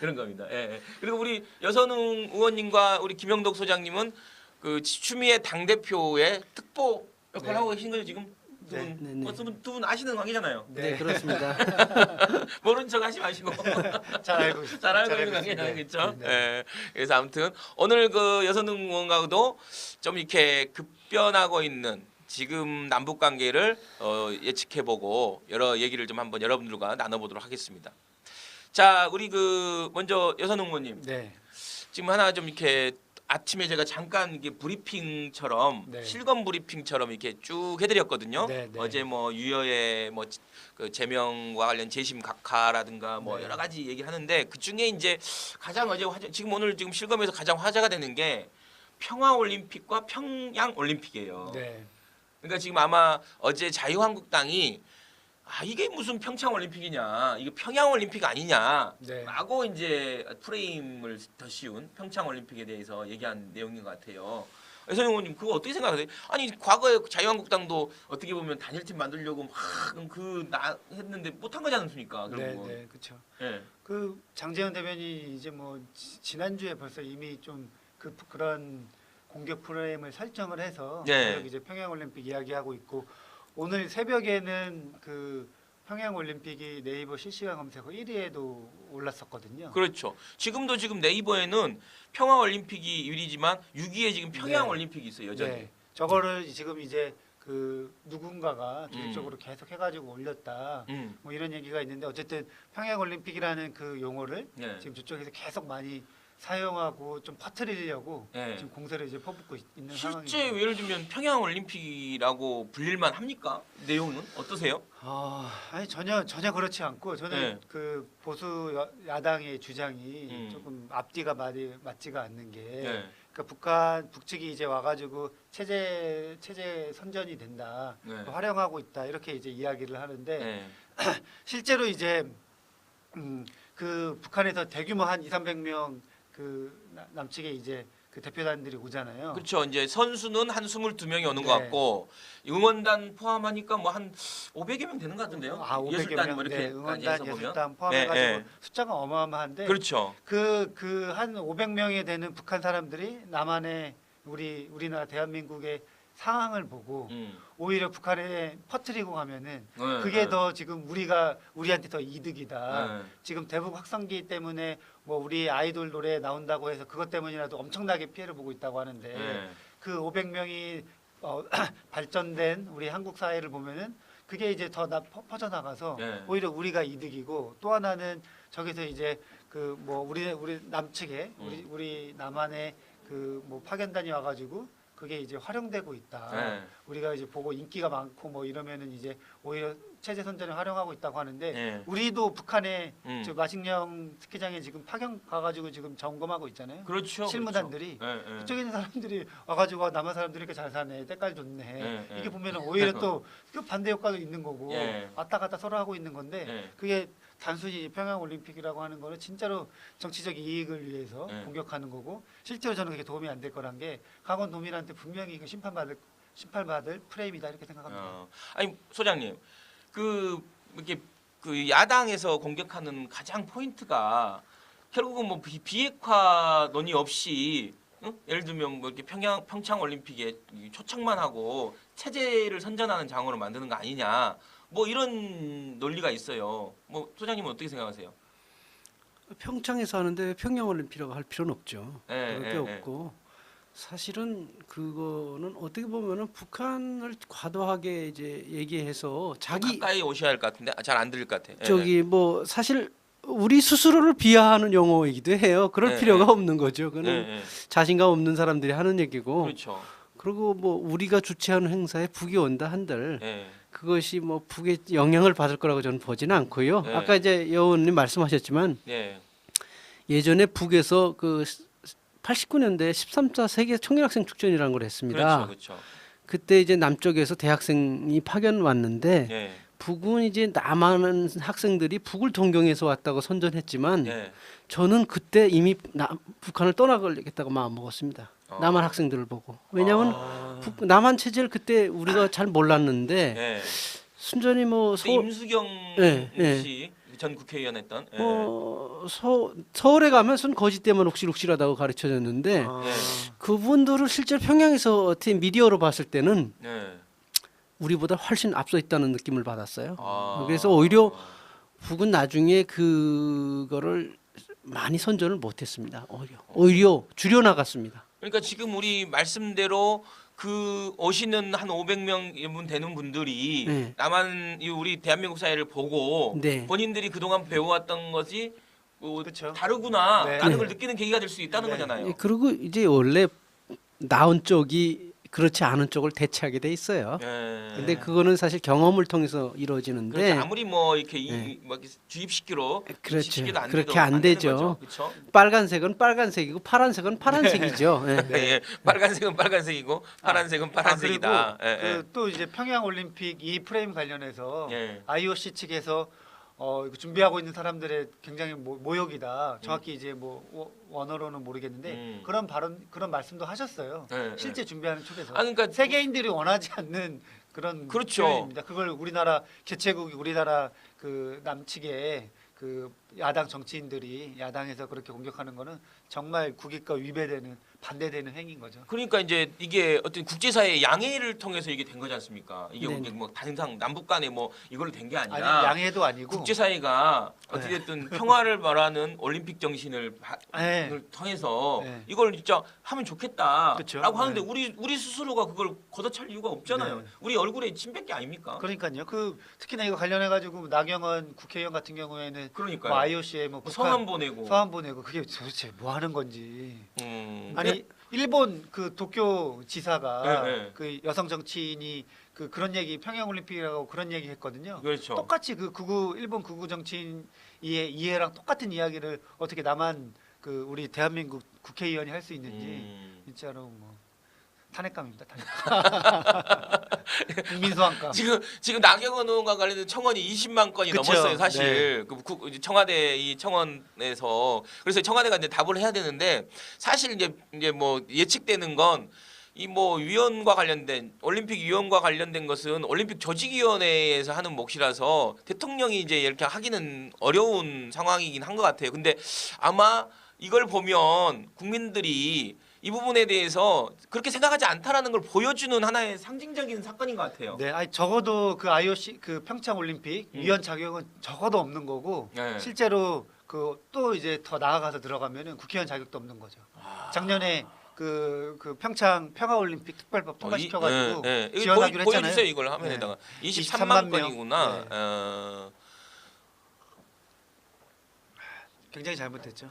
Speaker 1: 그런 겁니다. 예, 예. 그리고 우리 여선웅 의원님과 우리 김영덕 소장님은 그 추미애 당 대표의 특보 역할
Speaker 2: 네.
Speaker 1: 하고 계신 거죠 지금? 두
Speaker 2: 네.
Speaker 1: 분,
Speaker 3: 네, 네.
Speaker 1: 두 분 아시는 관계잖아요.
Speaker 3: 네, 그렇습니다.
Speaker 1: 모른 척 하지 마시고
Speaker 2: 잘 알고 있-
Speaker 1: 잘 알고
Speaker 2: 잘
Speaker 1: 있는
Speaker 2: 있습니다.
Speaker 1: 관계잖아요, 그렇죠?
Speaker 2: 네.
Speaker 1: 예. 그래서 아무튼 오늘 그 여선웅 의원과도 좀 이렇게 급변하고 있는 지금 남북 관계를 예측해보고 여러 얘기를 좀 한번 여러분들과 나눠보도록 하겠습니다. 자, 우리 그 먼저 여선웅 의원님
Speaker 2: 네.
Speaker 1: 지금 하나 좀 이렇게 아침에 제가 잠깐 이게 브리핑처럼
Speaker 2: 네.
Speaker 1: 실검 브리핑처럼 이렇게 쭉 해드렸거든요.
Speaker 2: 네, 네.
Speaker 1: 어제 뭐 유여의 뭐 그 제명과 관련 재심 각하라든가 뭐
Speaker 2: 네.
Speaker 1: 여러 가지 얘기하는데 그 중에 이제 가장 어제 지금 오늘 지금 실검에서 가장 화제가 되는 게 평화 올림픽과 평양 올림픽이에요.
Speaker 2: 네.
Speaker 1: 그러니까 지금 아마 어제 자유한국당이 아 이게 무슨 평창 올림픽이냐, 이거 평양 올림픽 아니냐.
Speaker 2: 네.
Speaker 1: 라고 이제 프레임을 더 씌운 평창 올림픽에 대해서 얘기한 내용인 것 같아요. 애선 의원님 그거 어떻게 생각하세요? 아니 과거에 자유한국당도 어떻게 보면 단일팀 만들려고 막나 했는데 못한 거지 않습니까?
Speaker 2: 네,
Speaker 1: 결국은.
Speaker 2: 네, 그렇죠.
Speaker 1: 예.
Speaker 2: 그 장재현 대변인이 이제 뭐 지난주에 벌써 이미 좀 그런 공격 프레임을 설정을 해서
Speaker 1: 네.
Speaker 2: 계속 이제 평양 올림픽 이야기하고 있고 오늘 새벽에는 그 평양 올림픽이 네이버 실시간 검색어 1위에도 올랐었거든요.
Speaker 1: 그렇죠. 지금도 지금 네이버에는 평양 올림픽이 1위지만 6위에 지금 평양
Speaker 2: 네.
Speaker 1: 올림픽이 있어요, 여전히.
Speaker 2: 네. 저거를 지금 이제 그 누군가가 조직적으로 계속 해가지고 올렸다. 뭐 이런 얘기가 있는데 어쨌든 평양 올림픽이라는 그 용어를
Speaker 1: 네.
Speaker 2: 지금 저쪽에서 계속 많이 사용하고 좀 퍼뜨리려고
Speaker 1: 네.
Speaker 2: 지금 공세를 이제 퍼붓고 있는
Speaker 1: 실제
Speaker 2: 상황입니다.
Speaker 1: 예를 들면 평양 올림픽이라고 불릴만 합니까? 내용은 어떠세요?
Speaker 2: 아니 전혀 그렇지 않고 저는
Speaker 1: 네.
Speaker 2: 그 보수 야당의 주장이 조금 앞뒤가 맞지가 않는 게
Speaker 1: 네.
Speaker 2: 그러니까 북측이 이제 와가지고 체제 선전이 된다,
Speaker 1: 네.
Speaker 2: 활용하고 있다 이렇게 이제 이야기를 하는데
Speaker 1: 네.
Speaker 2: 실제로 이제 그 북한에서 대규모 한 200~300명 그 남측에 이제 그 대표단들이 오잖아요.
Speaker 1: 그렇죠. 이제 선수는 한 22명이 오는
Speaker 2: 네.
Speaker 1: 것 같고 응원단 포함하니까 뭐 한 500여 명 되는 것 같은데요.
Speaker 2: 500여
Speaker 1: 예술단
Speaker 2: 명,
Speaker 1: 뭐 이렇게
Speaker 2: 네, 응원단,
Speaker 1: 해서 보면.
Speaker 2: 예술단 포함해가지고
Speaker 1: 네, 네.
Speaker 2: 숫자가 어마어마한데
Speaker 1: 그렇죠.
Speaker 2: 그 한 500명이 되는 북한 사람들이 남한의 우리나라 대한민국의 상황을 보고 오히려 북한에 퍼뜨리고 가면은
Speaker 1: 네,
Speaker 2: 그게
Speaker 1: 네.
Speaker 2: 더 지금 우리한테 더 이득이다.
Speaker 1: 네.
Speaker 2: 지금 대북 확성기 때문에 뭐 우리 아이돌 노래 나온다고 해서 그것 때문이라도 엄청나게 피해를 보고 있다고 하는데
Speaker 1: 네.
Speaker 2: 그 500명이 발전된 우리 한국 사회를 보면은 그게 이제 더 퍼져나가서
Speaker 1: 네.
Speaker 2: 오히려 우리가 이득이고 또 하나는 저기서 이제 그 뭐 우리 남측에 우리 남한에 그 뭐 파견단이 와가지고 그게 이제 활용되고 있다.
Speaker 1: 네.
Speaker 2: 우리가 이제 보고 인기가 많고 뭐 이러면은 이제 오히려 체제 선전을 활용하고 있다고 하는데
Speaker 1: 네.
Speaker 2: 우리도 북한에 저
Speaker 1: 음.
Speaker 2: 마식령 스키장에 지금 파견 가가지고 지금 점검하고 있잖아요.
Speaker 1: 그렇죠.
Speaker 2: 실무단들이
Speaker 1: 그렇죠. 네, 네.
Speaker 2: 그쪽에 있는 사람들이 와가지고 남한 사람들이 이렇게 잘 사네, 때깔 좋네.
Speaker 1: 네,
Speaker 2: 이게
Speaker 1: 네.
Speaker 2: 보면은 오히려 또 그 반대 효과도 있는 거고
Speaker 1: 네.
Speaker 2: 왔다 갔다 서로 하고 있는 건데
Speaker 1: 네.
Speaker 2: 그게 단순히 평양 올림픽이라고 하는 거는 진짜로 정치적 이익을 위해서
Speaker 1: 네.
Speaker 2: 공격하는 거고 실제로 저는 그게 도움이 안 될 거란 게 강원 도민한테 분명히 이거 심판받을 프레임이다 이렇게 생각합니다.
Speaker 1: 아니 소장님 그 이렇게 그 야당에서 공격하는 가장 포인트가 결국은 뭐 비핵화 논의 없이 예를 들면 뭐 이렇게 평창 올림픽에 초청만 하고 체제를 선전하는 장으로 만드는 거 아니냐 뭐 이런 논리가 있어요. 뭐 소장님은 어떻게 생각하세요?
Speaker 3: 평창에서 하는데 왜 평양 올림픽이라고 할 필요는 없죠.
Speaker 1: 네,
Speaker 3: 그럴 게 없고 사실은 그거는 어떻게 보면은 북한을 과도하게 이제 얘기해서 자기
Speaker 1: 가까이 오셔야 할 것 같은데 잘 안 들릴 것 같아. 예,
Speaker 3: 저기 뭐 사실 우리 스스로를 비하하는 용어이기도 해요. 그럴
Speaker 1: 네,
Speaker 3: 필요가
Speaker 1: 네.
Speaker 3: 없는 거죠.
Speaker 1: 예,
Speaker 3: 그는
Speaker 1: 예.
Speaker 3: 자신감 없는 사람들이 하는 얘기고.
Speaker 1: 그렇죠.
Speaker 3: 그리고 뭐 우리가 주최하는 행사에 북이 온다 한들
Speaker 1: 예.
Speaker 3: 그것이 뭐 북의 영향을 받을 거라고 저는 보지는 않고요.
Speaker 1: 네.
Speaker 3: 아까 이제 여원님 말씀하셨지만
Speaker 1: 예.
Speaker 3: 예전에 북에서 그 89년대 13차 세계 청년학생 축전이라는 걸 했습니다.
Speaker 1: 그렇죠. 그렇죠.
Speaker 3: 그때 이제 남쪽에서 대학생이 파견 왔는데
Speaker 1: 예.
Speaker 3: 북은 이제 남한 학생들이 북을 동경해서 왔다고 선전했지만
Speaker 1: 예.
Speaker 3: 저는 그때 이미 북한을 떠나가겠다고 마음 먹었습니다. 남한 학생들을 보고. 왜냐하면 남한 체제를 그때 우리가 잘 몰랐는데
Speaker 1: 예.
Speaker 3: 순전히 뭐
Speaker 1: 그때 임수경
Speaker 3: 예, 예.
Speaker 1: 씨 전 국회의원 했던 예.
Speaker 3: 서울에 가면서는 거짓되면 욱실욱실하다고 가르쳐졌는데
Speaker 1: 예.
Speaker 3: 그분들을 실제 평양에서 어떻게 미디어로 봤을 때는
Speaker 1: 예.
Speaker 3: 우리보다 훨씬 앞서 있다는 느낌을 받았어요.
Speaker 1: 아.
Speaker 3: 그래서 오히려 북은 나중에 그거를 많이 선전을 못했습니다. 오히려 줄여나갔습니다.
Speaker 1: 그러니까 지금 우리 말씀대로 그 오시는 한 500명 되는 분들이
Speaker 3: 네.
Speaker 1: 남한 우리 대한민국 사회를 보고
Speaker 3: 네.
Speaker 1: 본인들이 그동안 배워왔던 것이
Speaker 2: 그렇죠.
Speaker 1: 다르구나라는
Speaker 2: 네.
Speaker 1: 걸 느끼는 계기가 될 수 있다는
Speaker 2: 네.
Speaker 1: 거잖아요.
Speaker 3: 그리고 이제 원래 나온 쪽이 그렇지 않은 쪽을 대체하게 돼 있어요.
Speaker 1: 예.
Speaker 3: 근데 그거는 사실 경험을 통해서 이루어지는데
Speaker 1: 그렇죠. 아무리 뭐 이렇게
Speaker 3: 네.
Speaker 1: 막 주입시키로
Speaker 3: 그렇죠.
Speaker 1: 주입시키도 안
Speaker 3: 그렇게
Speaker 1: 돼도
Speaker 3: 안 되죠.
Speaker 1: 되는 거죠. 그렇죠.
Speaker 3: 빨간색은 빨간색이고 파란색은 파란색이죠. 예.
Speaker 1: 예. 빨간색은 빨간색이고 파란색은 파란색이다.
Speaker 2: 그리고
Speaker 1: 예, 예.
Speaker 2: 그 또 이제 평양 올림픽 이 프레임 관련해서
Speaker 1: 예.
Speaker 2: IOC 측에서 이거 준비하고 있는 사람들의 굉장히 모욕이다. 정확히 이제 뭐 원어로는 모르겠는데 그런 말씀도 하셨어요.
Speaker 1: 예, 예.
Speaker 2: 실제 준비하는 쪽에서
Speaker 1: 아 그러니까
Speaker 2: 세계인들이 원하지 않는 그런
Speaker 1: 그렇죠.
Speaker 2: 표현입니다. 그걸 우리나라 개최국이 우리나라 그 남측의 그 야당 정치인들이 야당에서 그렇게 공격하는 거는 정말 국익과 위배되는 반대되는 행위인 거죠.
Speaker 1: 그러니까 이제 이게 어떤 국제사회의 양해를 통해서 이게 된 거지 않습니까? 이게
Speaker 3: 네네.
Speaker 1: 뭐 단상 남북 간에 뭐 이걸로 된 게
Speaker 2: 아니
Speaker 1: 아니라
Speaker 2: 양해도 아니고
Speaker 1: 국제사회가 어찌됐든 평화를 말하는 올림픽 정신을
Speaker 2: 네.
Speaker 1: 통해서
Speaker 2: 네.
Speaker 1: 이걸 진짜 하면 좋겠다라고
Speaker 2: 그쵸.
Speaker 1: 하는데
Speaker 2: 네.
Speaker 1: 우리 스스로가 그걸 걷어찰 이유가 없잖아요.
Speaker 2: 네.
Speaker 1: 우리 얼굴에 침뱉기 아닙니까?
Speaker 2: 그러니까요. 그 특히나 이거 관련해 가지고 나경원 국회의원 같은 경우에는
Speaker 1: 그러니까요.
Speaker 2: 뭐 IOC에 뭐
Speaker 1: 뭐
Speaker 2: 북한
Speaker 1: 성함 보내고.
Speaker 2: 서한 보내고 그게 도대체 뭐 하는 건지.
Speaker 1: 아니
Speaker 2: 아니 일본 그 도쿄 지사가
Speaker 1: 네, 네.
Speaker 2: 그 여성 정치인이 그런 얘기 평양 올림픽이라고 그런 얘기 했거든요.
Speaker 1: 그렇죠.
Speaker 2: 똑같이 그 일본 극우 정치인 이해랑 똑같은 이야기를 어떻게 나만 그 우리 대한민국 국회의원이 할 수 있는지 진짜로 뭐 탄핵감입니다. 탄핵감. 국민소환감.
Speaker 1: 지금 나경원 의원과 관련된 청원이 20만 건이
Speaker 2: 그쵸.
Speaker 1: 넘었어요, 사실.
Speaker 2: 네.
Speaker 1: 이제 청와대 이 청원에서 그래서 청와대가 이제 답을 해야 되는데 사실 이제 뭐 예측되는 건 이 뭐 위원과 관련된 올림픽 위원과 관련된 것은 올림픽 조직위원회에서 하는 몫이라서 대통령이 이제 이렇게 하기는 어려운 상황이긴 한 것 같아요. 근데 아마 이걸 보면 국민들이 이 부분에 대해서 그렇게 생각하지 않다라는 걸 보여주는 하나의 상징적인 사건인 것 같아요.
Speaker 2: 네, 아니 적어도 그 IOC 그 평창 올림픽 위원 자격은 적어도 없는 거고
Speaker 1: 네.
Speaker 2: 실제로 그 또 이제 더 나아가서 들어가면은 국회의원 자격도 없는 거죠. 작년에 그 평창 평화 올림픽 특별법 통과시켜가지고
Speaker 1: 이거
Speaker 2: 지원하기로 했잖아요.
Speaker 1: 보여주세요 이걸 화면에다가 23만
Speaker 2: 23만
Speaker 1: 건이구나.
Speaker 2: 명. 굉장히 잘못됐죠.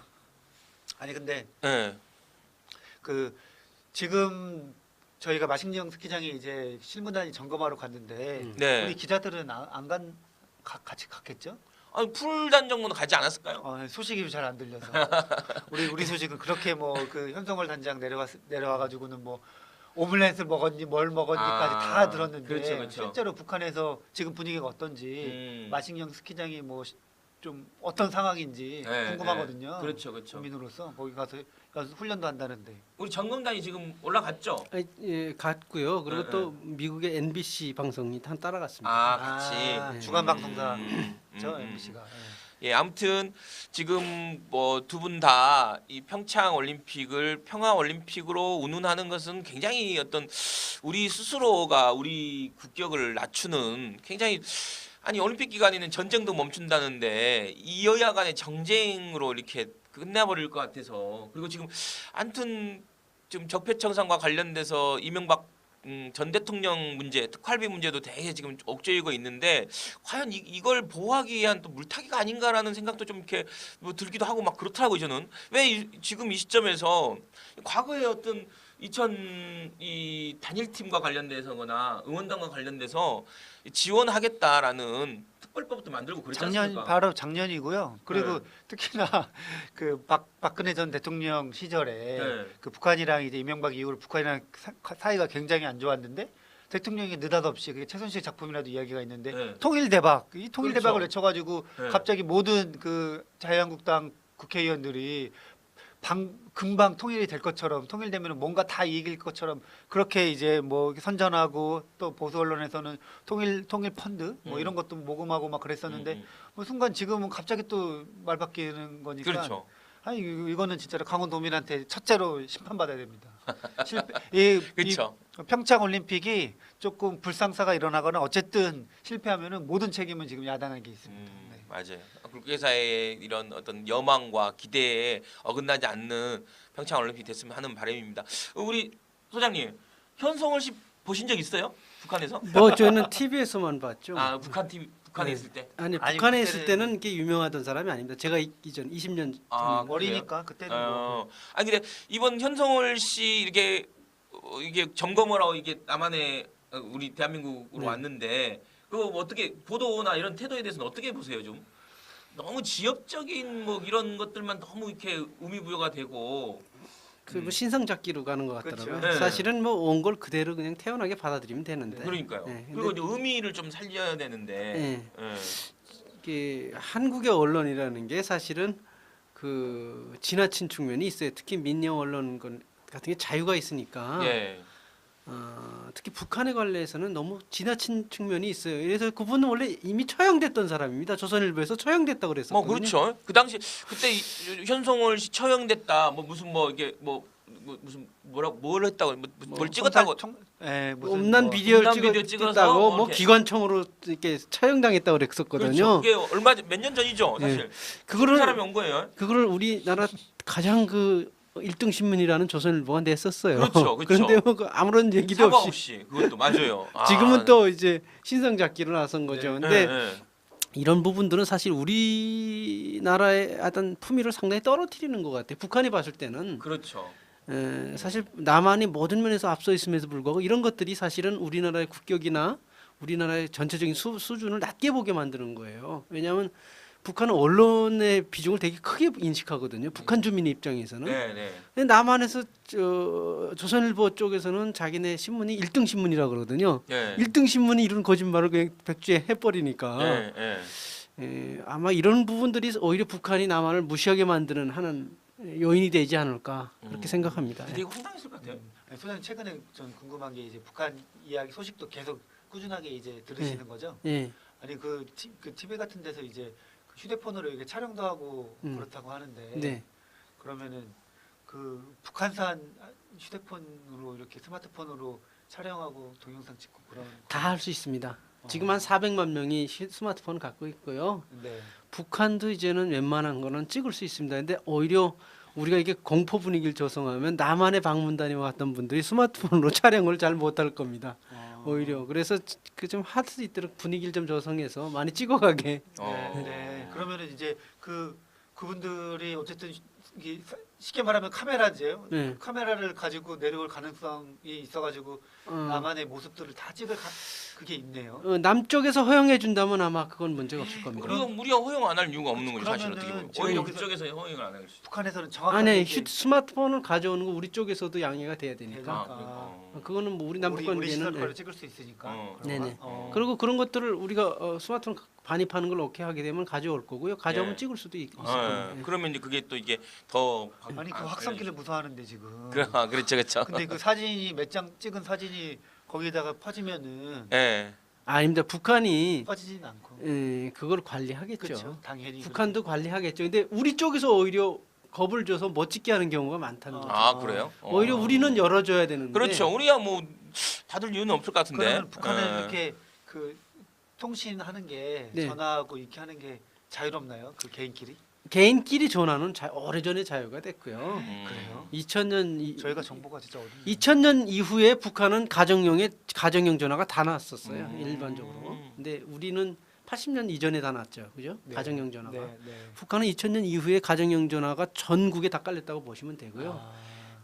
Speaker 2: 아니 근데
Speaker 1: 네.
Speaker 2: 그 지금 저희가 마식령 스키장에 이제 실무단이 점검하러 갔는데
Speaker 1: 네.
Speaker 2: 우리 기자들은 같이 갔겠죠?
Speaker 1: 아니 풀단 정도는 가지 않았을까요?
Speaker 2: 소식이 잘 안 들려서 우리 소식은 그렇게 뭐 그 현성월 단장 내려와 가지고는 뭐 오믈렛을 먹었니 뭘 먹었니까지 다 들었는데
Speaker 1: 그렇죠, 그렇죠.
Speaker 2: 실제로 북한에서 지금 분위기가 어떤지 마식령 스키장이 뭐 좀 어떤 상황인지
Speaker 1: 네,
Speaker 2: 궁금하거든요.
Speaker 1: 네. 그렇죠, 그렇죠.
Speaker 2: 국민으로서 거기 가서 훈련도 한다는데.
Speaker 1: 우리 점검단이 지금 올라갔죠?
Speaker 3: 예, 갔고요. 그리고
Speaker 1: 네,
Speaker 3: 또 미국의 NBC 방송이 한 따라갔습니다.
Speaker 1: 아 같이
Speaker 2: 네. 주간 방송사 저
Speaker 1: 음.
Speaker 2: MBC가.
Speaker 1: 예, 아무튼 지금 뭐 두 분 다 이 평창 올림픽을 평화 올림픽으로 운운하는 것은 굉장히 어떤 우리 스스로가 우리 국격을 낮추는 굉장히 아니 올림픽 기간에는 전쟁도 멈춘다는데 이 여야 간의 정쟁으로 이렇게 끝내버릴 것 같아서 그리고 지금 아무튼 지금 적폐청산과 관련돼서 이명박 전 대통령 문제, 특활비 문제도 되게 지금 옥죄이고 있는데 과연 이걸 보호하기 위한 또 물타기가 아닌가라는 생각도 좀 이렇게 뭐 들기도 하고 막 그렇더라고요. 저는 왜 지금 이 시점에서 과거에 어떤 이 단일팀과 관련돼서거나 응원단과 관련돼서 지원하겠다라는 특별법도 만들고 그랬지 않습니까?
Speaker 2: 바로 작년이고요. 그리고
Speaker 1: 네.
Speaker 2: 특히나 그 박근혜 전 대통령 시절에
Speaker 1: 네.
Speaker 2: 그 북한이랑 이제 이명박 이후로 북한이랑 사이가 굉장히 안 좋았는데 대통령이 느닷없이 그게 최순실 작품이라도 이야기가 있는데
Speaker 1: 네.
Speaker 2: 통일 대박 이 통일
Speaker 1: 그렇죠.
Speaker 2: 대박을 외쳐가지고
Speaker 1: 네.
Speaker 2: 갑자기 모든 그 자유한국당 국회의원들이 금방 통일이 될 것처럼 통일되면 뭔가 다 이길 것처럼 그렇게 이제 뭐 선전하고 또 보수 언론에서는 통일 펀드 뭐 이런 것도 모금하고 막 그랬었는데 뭐 순간 지금은 갑자기 또 말 바뀌는 거니까
Speaker 1: 그렇죠.
Speaker 2: 아니 이거는 진짜로 강원도민한테 첫째로 심판받아야 됩니다.
Speaker 1: 그렇죠.
Speaker 2: 평창 올림픽이 조금 불상사가 일어나거나 어쨌든 실패하면은 모든 책임은 지금 야당에게 있습니다. 네.
Speaker 1: 맞아요. 국제사회의 이런 어떤 여망과 기대에 어긋나지 않는 평창 올림픽 됐으면 하는 바람입니다. 우리 소장님 현성월 씨 보신 적 있어요? 북한에서?
Speaker 3: 뭐 저는 TV에서만 봤죠.
Speaker 1: 아 북한 TV 북한에
Speaker 3: 네.
Speaker 1: 있을 때.
Speaker 3: 아니
Speaker 2: 아니,
Speaker 3: 북한에
Speaker 2: 그때는-
Speaker 3: 있을 때는 이게 유명하던 사람이 아닙니다. 제가 이전 20년
Speaker 1: 아,
Speaker 3: 전인데.
Speaker 2: 어리니까 그때는 뭐
Speaker 1: 아니 근데 이번 현성월 씨 이렇게 이게 점검을 하고 이게 남한에 우리 대한민국으로
Speaker 3: 네.
Speaker 1: 왔는데 그거 뭐 어떻게 보도나 이런 태도에 대해서는 어떻게 보세요 좀? 너무 지역적인 뭐 이런 것들만 너무 이렇게 의미부여가 되고
Speaker 3: 뭐 신상 잡기로 가는 것 같더라고요.
Speaker 1: 그렇죠. 네.
Speaker 3: 사실은 뭐 온 걸 그대로 그냥 태연하게 받아들이면 되는데.
Speaker 1: 그러니까요.
Speaker 3: 네, 근데-
Speaker 1: 그리고 이제 의미를 좀 살려야 되는데.
Speaker 3: 네.
Speaker 1: 예.
Speaker 3: 이게 한국의 언론이라는 게 사실은 그 지나친 측면이 있어요. 특히 민영 언론 같은 게 자유가 있으니까.
Speaker 1: 예.
Speaker 3: 특히 북한에 관해서는 너무 지나친 측면이 있어요. 그래서 그분은 원래 이미 처형됐던 사람입니다. 조선일보에서 처형됐다
Speaker 1: 뭐
Speaker 3: 그랬었거든요.
Speaker 1: 그렇죠. 그 당시 그때 현송월 씨 처형됐다. 뭐 무슨 뭐 이게 뭐 무슨 뭐라고 뭘 했다고 뭘 찍었다고
Speaker 2: 무슨
Speaker 3: 음란
Speaker 2: 뭐
Speaker 3: 비디오를
Speaker 1: 음란 비디오 찍어서
Speaker 3: 찍었다고
Speaker 1: 뭐
Speaker 3: 뭐
Speaker 1: 이렇게-
Speaker 3: 기관총으로 이렇게 처형당했다고
Speaker 1: 그렇죠.
Speaker 3: 그랬었거든요.
Speaker 1: 그게 얼마 몇 년 전이죠, 사실.
Speaker 3: 예.
Speaker 1: 그런 사람이
Speaker 3: 그거를
Speaker 1: 온 거예요.
Speaker 3: 그거를 우리나라 가장 그 1등 신문이라는 조선일보가 냈었어요.
Speaker 1: 그렇죠, 그렇죠.
Speaker 3: 그런데 뭐 그 아무런 얘기도
Speaker 1: 사과
Speaker 3: 없이
Speaker 1: 없이 그것도 맞아요. 아,
Speaker 3: 지금은 또 이제 신상 잡기로 나선 거죠.
Speaker 2: 네.
Speaker 3: 근데
Speaker 1: 예, 예.
Speaker 3: 이런 부분들은 사실 우리나라의 어떤 품위를 상당히 떨어뜨리는 것 같아요. 북한이 봤을 때는
Speaker 1: 그렇죠.
Speaker 3: 사실 남한이 모든 면에서 앞서 있음에도 불구하고 이런 것들이 사실은 우리나라의 국격이나 우리나라의 전체적인 수준을 낮게 보게 만드는 거예요. 왜냐하면 북한은 언론의 비중을 되게 크게 인식하거든요. 북한 주민의 입장에서는.
Speaker 1: 네, 네.
Speaker 3: 근데 남한에서 조선일보 쪽에서는 자기네 신문이 1등 신문이라고 그러거든요.
Speaker 1: 예.
Speaker 3: 1등 신문이 이런 거짓말을 그냥 백지에 해버리니까
Speaker 1: 예, 예.
Speaker 3: 아마 이런 부분들이 오히려 북한이 남한을 무시하게 만드는 하는 요인이 되지 않을까 그렇게 생각합니다.
Speaker 1: 되게 황당했을 것 같아요.
Speaker 2: 소장님 최근에 전 궁금한 게 이제 북한 이야기 소식도 계속 꾸준하게 이제 들으시는 거죠?
Speaker 3: 예.
Speaker 2: 아니 그 TV 같은 데서 이제 그 휴대폰으로 이렇게 촬영도 하고 그렇다고 하는데
Speaker 3: 네.
Speaker 2: 그러면은 그 북한산 휴대폰으로 이렇게 스마트폰으로 촬영하고 동영상 찍고 그런
Speaker 3: 다 할 수 있습니다. 지금 한 400만 명이 스마트폰 갖고 있고요.
Speaker 2: 네.
Speaker 3: 북한도 이제는 웬만한 거는 찍을 수 있습니다. 근데 오히려 우리가 이게 공포 분위기를 조성하면 남한에 방문단이 왔던 분들이 스마트폰으로 촬영을 잘 못할 겁니다. 오히려 그래서 그 좀 할 수 있도록 분위기를 좀 조성해서 많이 찍어가게.
Speaker 2: 네. 그러면은 이제 그분들이 어쨌든 이게 쉽게 말하면 카메라죠.
Speaker 3: 네.
Speaker 2: 카메라를 가지고 내려올 가능성이 있어가지고
Speaker 3: 어,
Speaker 2: 남한의 모습들을 다 찍을 그게 있네요.
Speaker 3: 남쪽에서 허용해 준다면 아마 그건 문제가 없을 겁니다.
Speaker 1: 우리가 허용 안 할 이유가 없는 거죠, 사실
Speaker 2: 그러면은
Speaker 1: 어떻게 보면.
Speaker 2: 지금
Speaker 1: 오히려
Speaker 2: 여기서-
Speaker 1: 그쪽에서 허용을 안 할 수.
Speaker 2: 북한에서는 정확하게
Speaker 3: 안에
Speaker 2: 이제
Speaker 3: 스마트폰을 가져오는 거 우리 쪽에서도 양해가 돼야 되니까.
Speaker 1: 아,
Speaker 2: 그러니까.
Speaker 3: 그거는 뭐 우리
Speaker 2: 우리
Speaker 3: 남북
Speaker 2: 시선
Speaker 3: 관계는
Speaker 2: 거를 찍을 수 있으니까.
Speaker 1: 어.
Speaker 2: 그런가?
Speaker 3: 네네.
Speaker 2: 그리고
Speaker 3: 그리고 그런 것들을 우리가 스마트폰 반입하는 걸 오케이 하게 되면 가져올 거고요. 가져오면
Speaker 1: 예.
Speaker 3: 찍을 수도 있을
Speaker 1: 어,
Speaker 3: 겁니다.
Speaker 1: 그러면 이제 그게 또 이게 더
Speaker 2: 아니 그 확산기를 무서워하는데 지금.
Speaker 1: 그렇죠, 그렇죠.
Speaker 2: 근데 그 사진이 몇 장 찍은 사진이 거기다가 퍼지면은
Speaker 1: 예.
Speaker 3: 아닙니다. 북한이
Speaker 2: 퍼지진 않고.
Speaker 3: 그걸 관리하겠죠.
Speaker 2: 그렇죠. 당연히.
Speaker 3: 북한도 관리하겠죠. 근데 우리 쪽에서 오히려 겁을 줘서 못 찍게 하는 경우가 많다는 거죠.
Speaker 1: 아 그래요?
Speaker 3: 오히려 우리는 열어줘야 되는데.
Speaker 1: 그렇죠. 우리야 뭐 다들 이유는 없을 것 같은데.
Speaker 2: 그러면 북한은
Speaker 1: 예.
Speaker 2: 이렇게 그 통신하는 게
Speaker 3: 네.
Speaker 2: 전화하고 이렇게 하는 게 자유롭나요? 그 개인끼리?
Speaker 3: 개인끼리 전화는 오래전에 자유가 됐고요.
Speaker 2: 그래요?
Speaker 3: 2000년
Speaker 2: 저희가 정보가 진짜 어디?
Speaker 3: 2000년 이후에 북한은 가정용 전화가 다 나왔었어요.
Speaker 1: 음.
Speaker 3: 일반적으로. 근데 우리는 80년 이전에 다 났죠. 그죠?
Speaker 2: 네.
Speaker 3: 가정용 전화가.
Speaker 2: 네, 네.
Speaker 3: 북한은 2000년 이후에 가정용 전화가 전국에 다 깔렸다고 보시면 되고요.
Speaker 2: 아,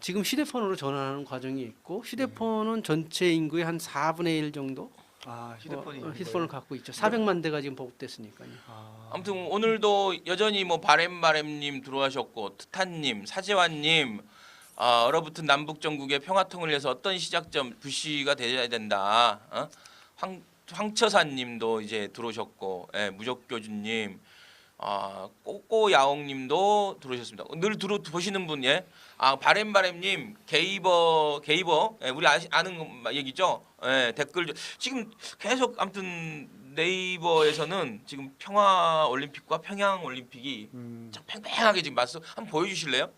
Speaker 3: 지금 휴대폰으로 전화하는 과정이 있고 휴대폰은 전체 인구의 한 4분의 1 정도
Speaker 2: 휴대폰이
Speaker 3: 휴대폰을 갖고 있죠. 400만 대가 지금 보급됐으니까요.
Speaker 1: 아무튼 오늘도 여전히 뭐 바램님 들어와셨고 트탄님, 사재환님 얼어붙은 남북 전국의 평화통을 위해서 어떤 시작점 불씨가 되어야 된다. 황처사님도 이제 들어오셨고, 무적교주님, 꼬꼬야옹님도 들어오셨습니다. 늘 보시는 분, 예, 바램님 게이버, 우리 아는 얘기죠. 예, 댓글 지금 계속 아무튼 네이버에서는 지금 평화 올림픽과 평양 올림픽이 참 팽팽하게 지금 맞서 한번 보여주실래요?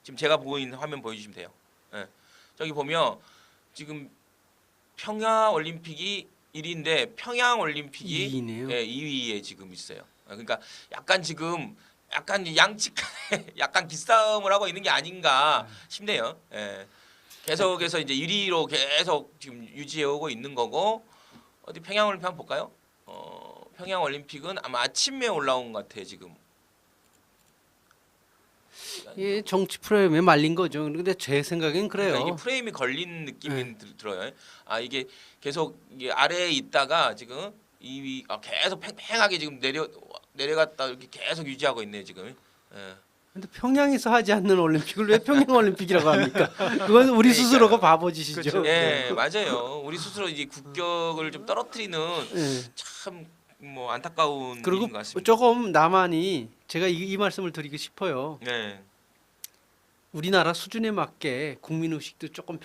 Speaker 1: 지금 제가 보고 있는 화면 보여주시면 돼요. 예. 저기 보면 지금 평양 올림픽이 1위인데 평양 올림픽이
Speaker 3: 2위네요.
Speaker 1: 2위에 지금 있어요. 그러니까 약간 지금 약간 양측간에 약간 기싸움을 하고 있는 게 아닌가 싶네요. 예. 계속해서 이제 1위로 계속 지금 유지해 오고 있는 거고 어디 평양 올림픽 한번 볼까요? 평양 올림픽은 아마 아침에 올라온 것 같아요 지금.
Speaker 3: 예, 정치 프레임에 말린 거죠. 근데 제 생각엔 그래요.
Speaker 1: 그러니까 이게 프레임이 걸린 느낌이
Speaker 3: 네.
Speaker 1: 들어요. 아 이게 계속 이게 아래에 있다가 지금 계속 팽팽하게 지금 내려갔다 이렇게 계속 유지하고 있네요 지금. 예.
Speaker 3: 근데 평양에서 하지 않는 올림픽을 왜 평양 올림픽이라고 합니까? 그건 우리 스스로가 바보짓이죠.
Speaker 2: 그렇죠.
Speaker 1: 예, 맞아요. 우리 스스로 이제 국격을 좀 떨어뜨리는
Speaker 3: 예.
Speaker 1: 참 뭐 안타까운
Speaker 3: 그리고
Speaker 1: 일인 것 같습니다.
Speaker 3: 조금 남한이 제가 이 말씀을 드리고 싶어요.
Speaker 1: 네,
Speaker 3: 우리나라 수준에 맞게 국민 의식도 조금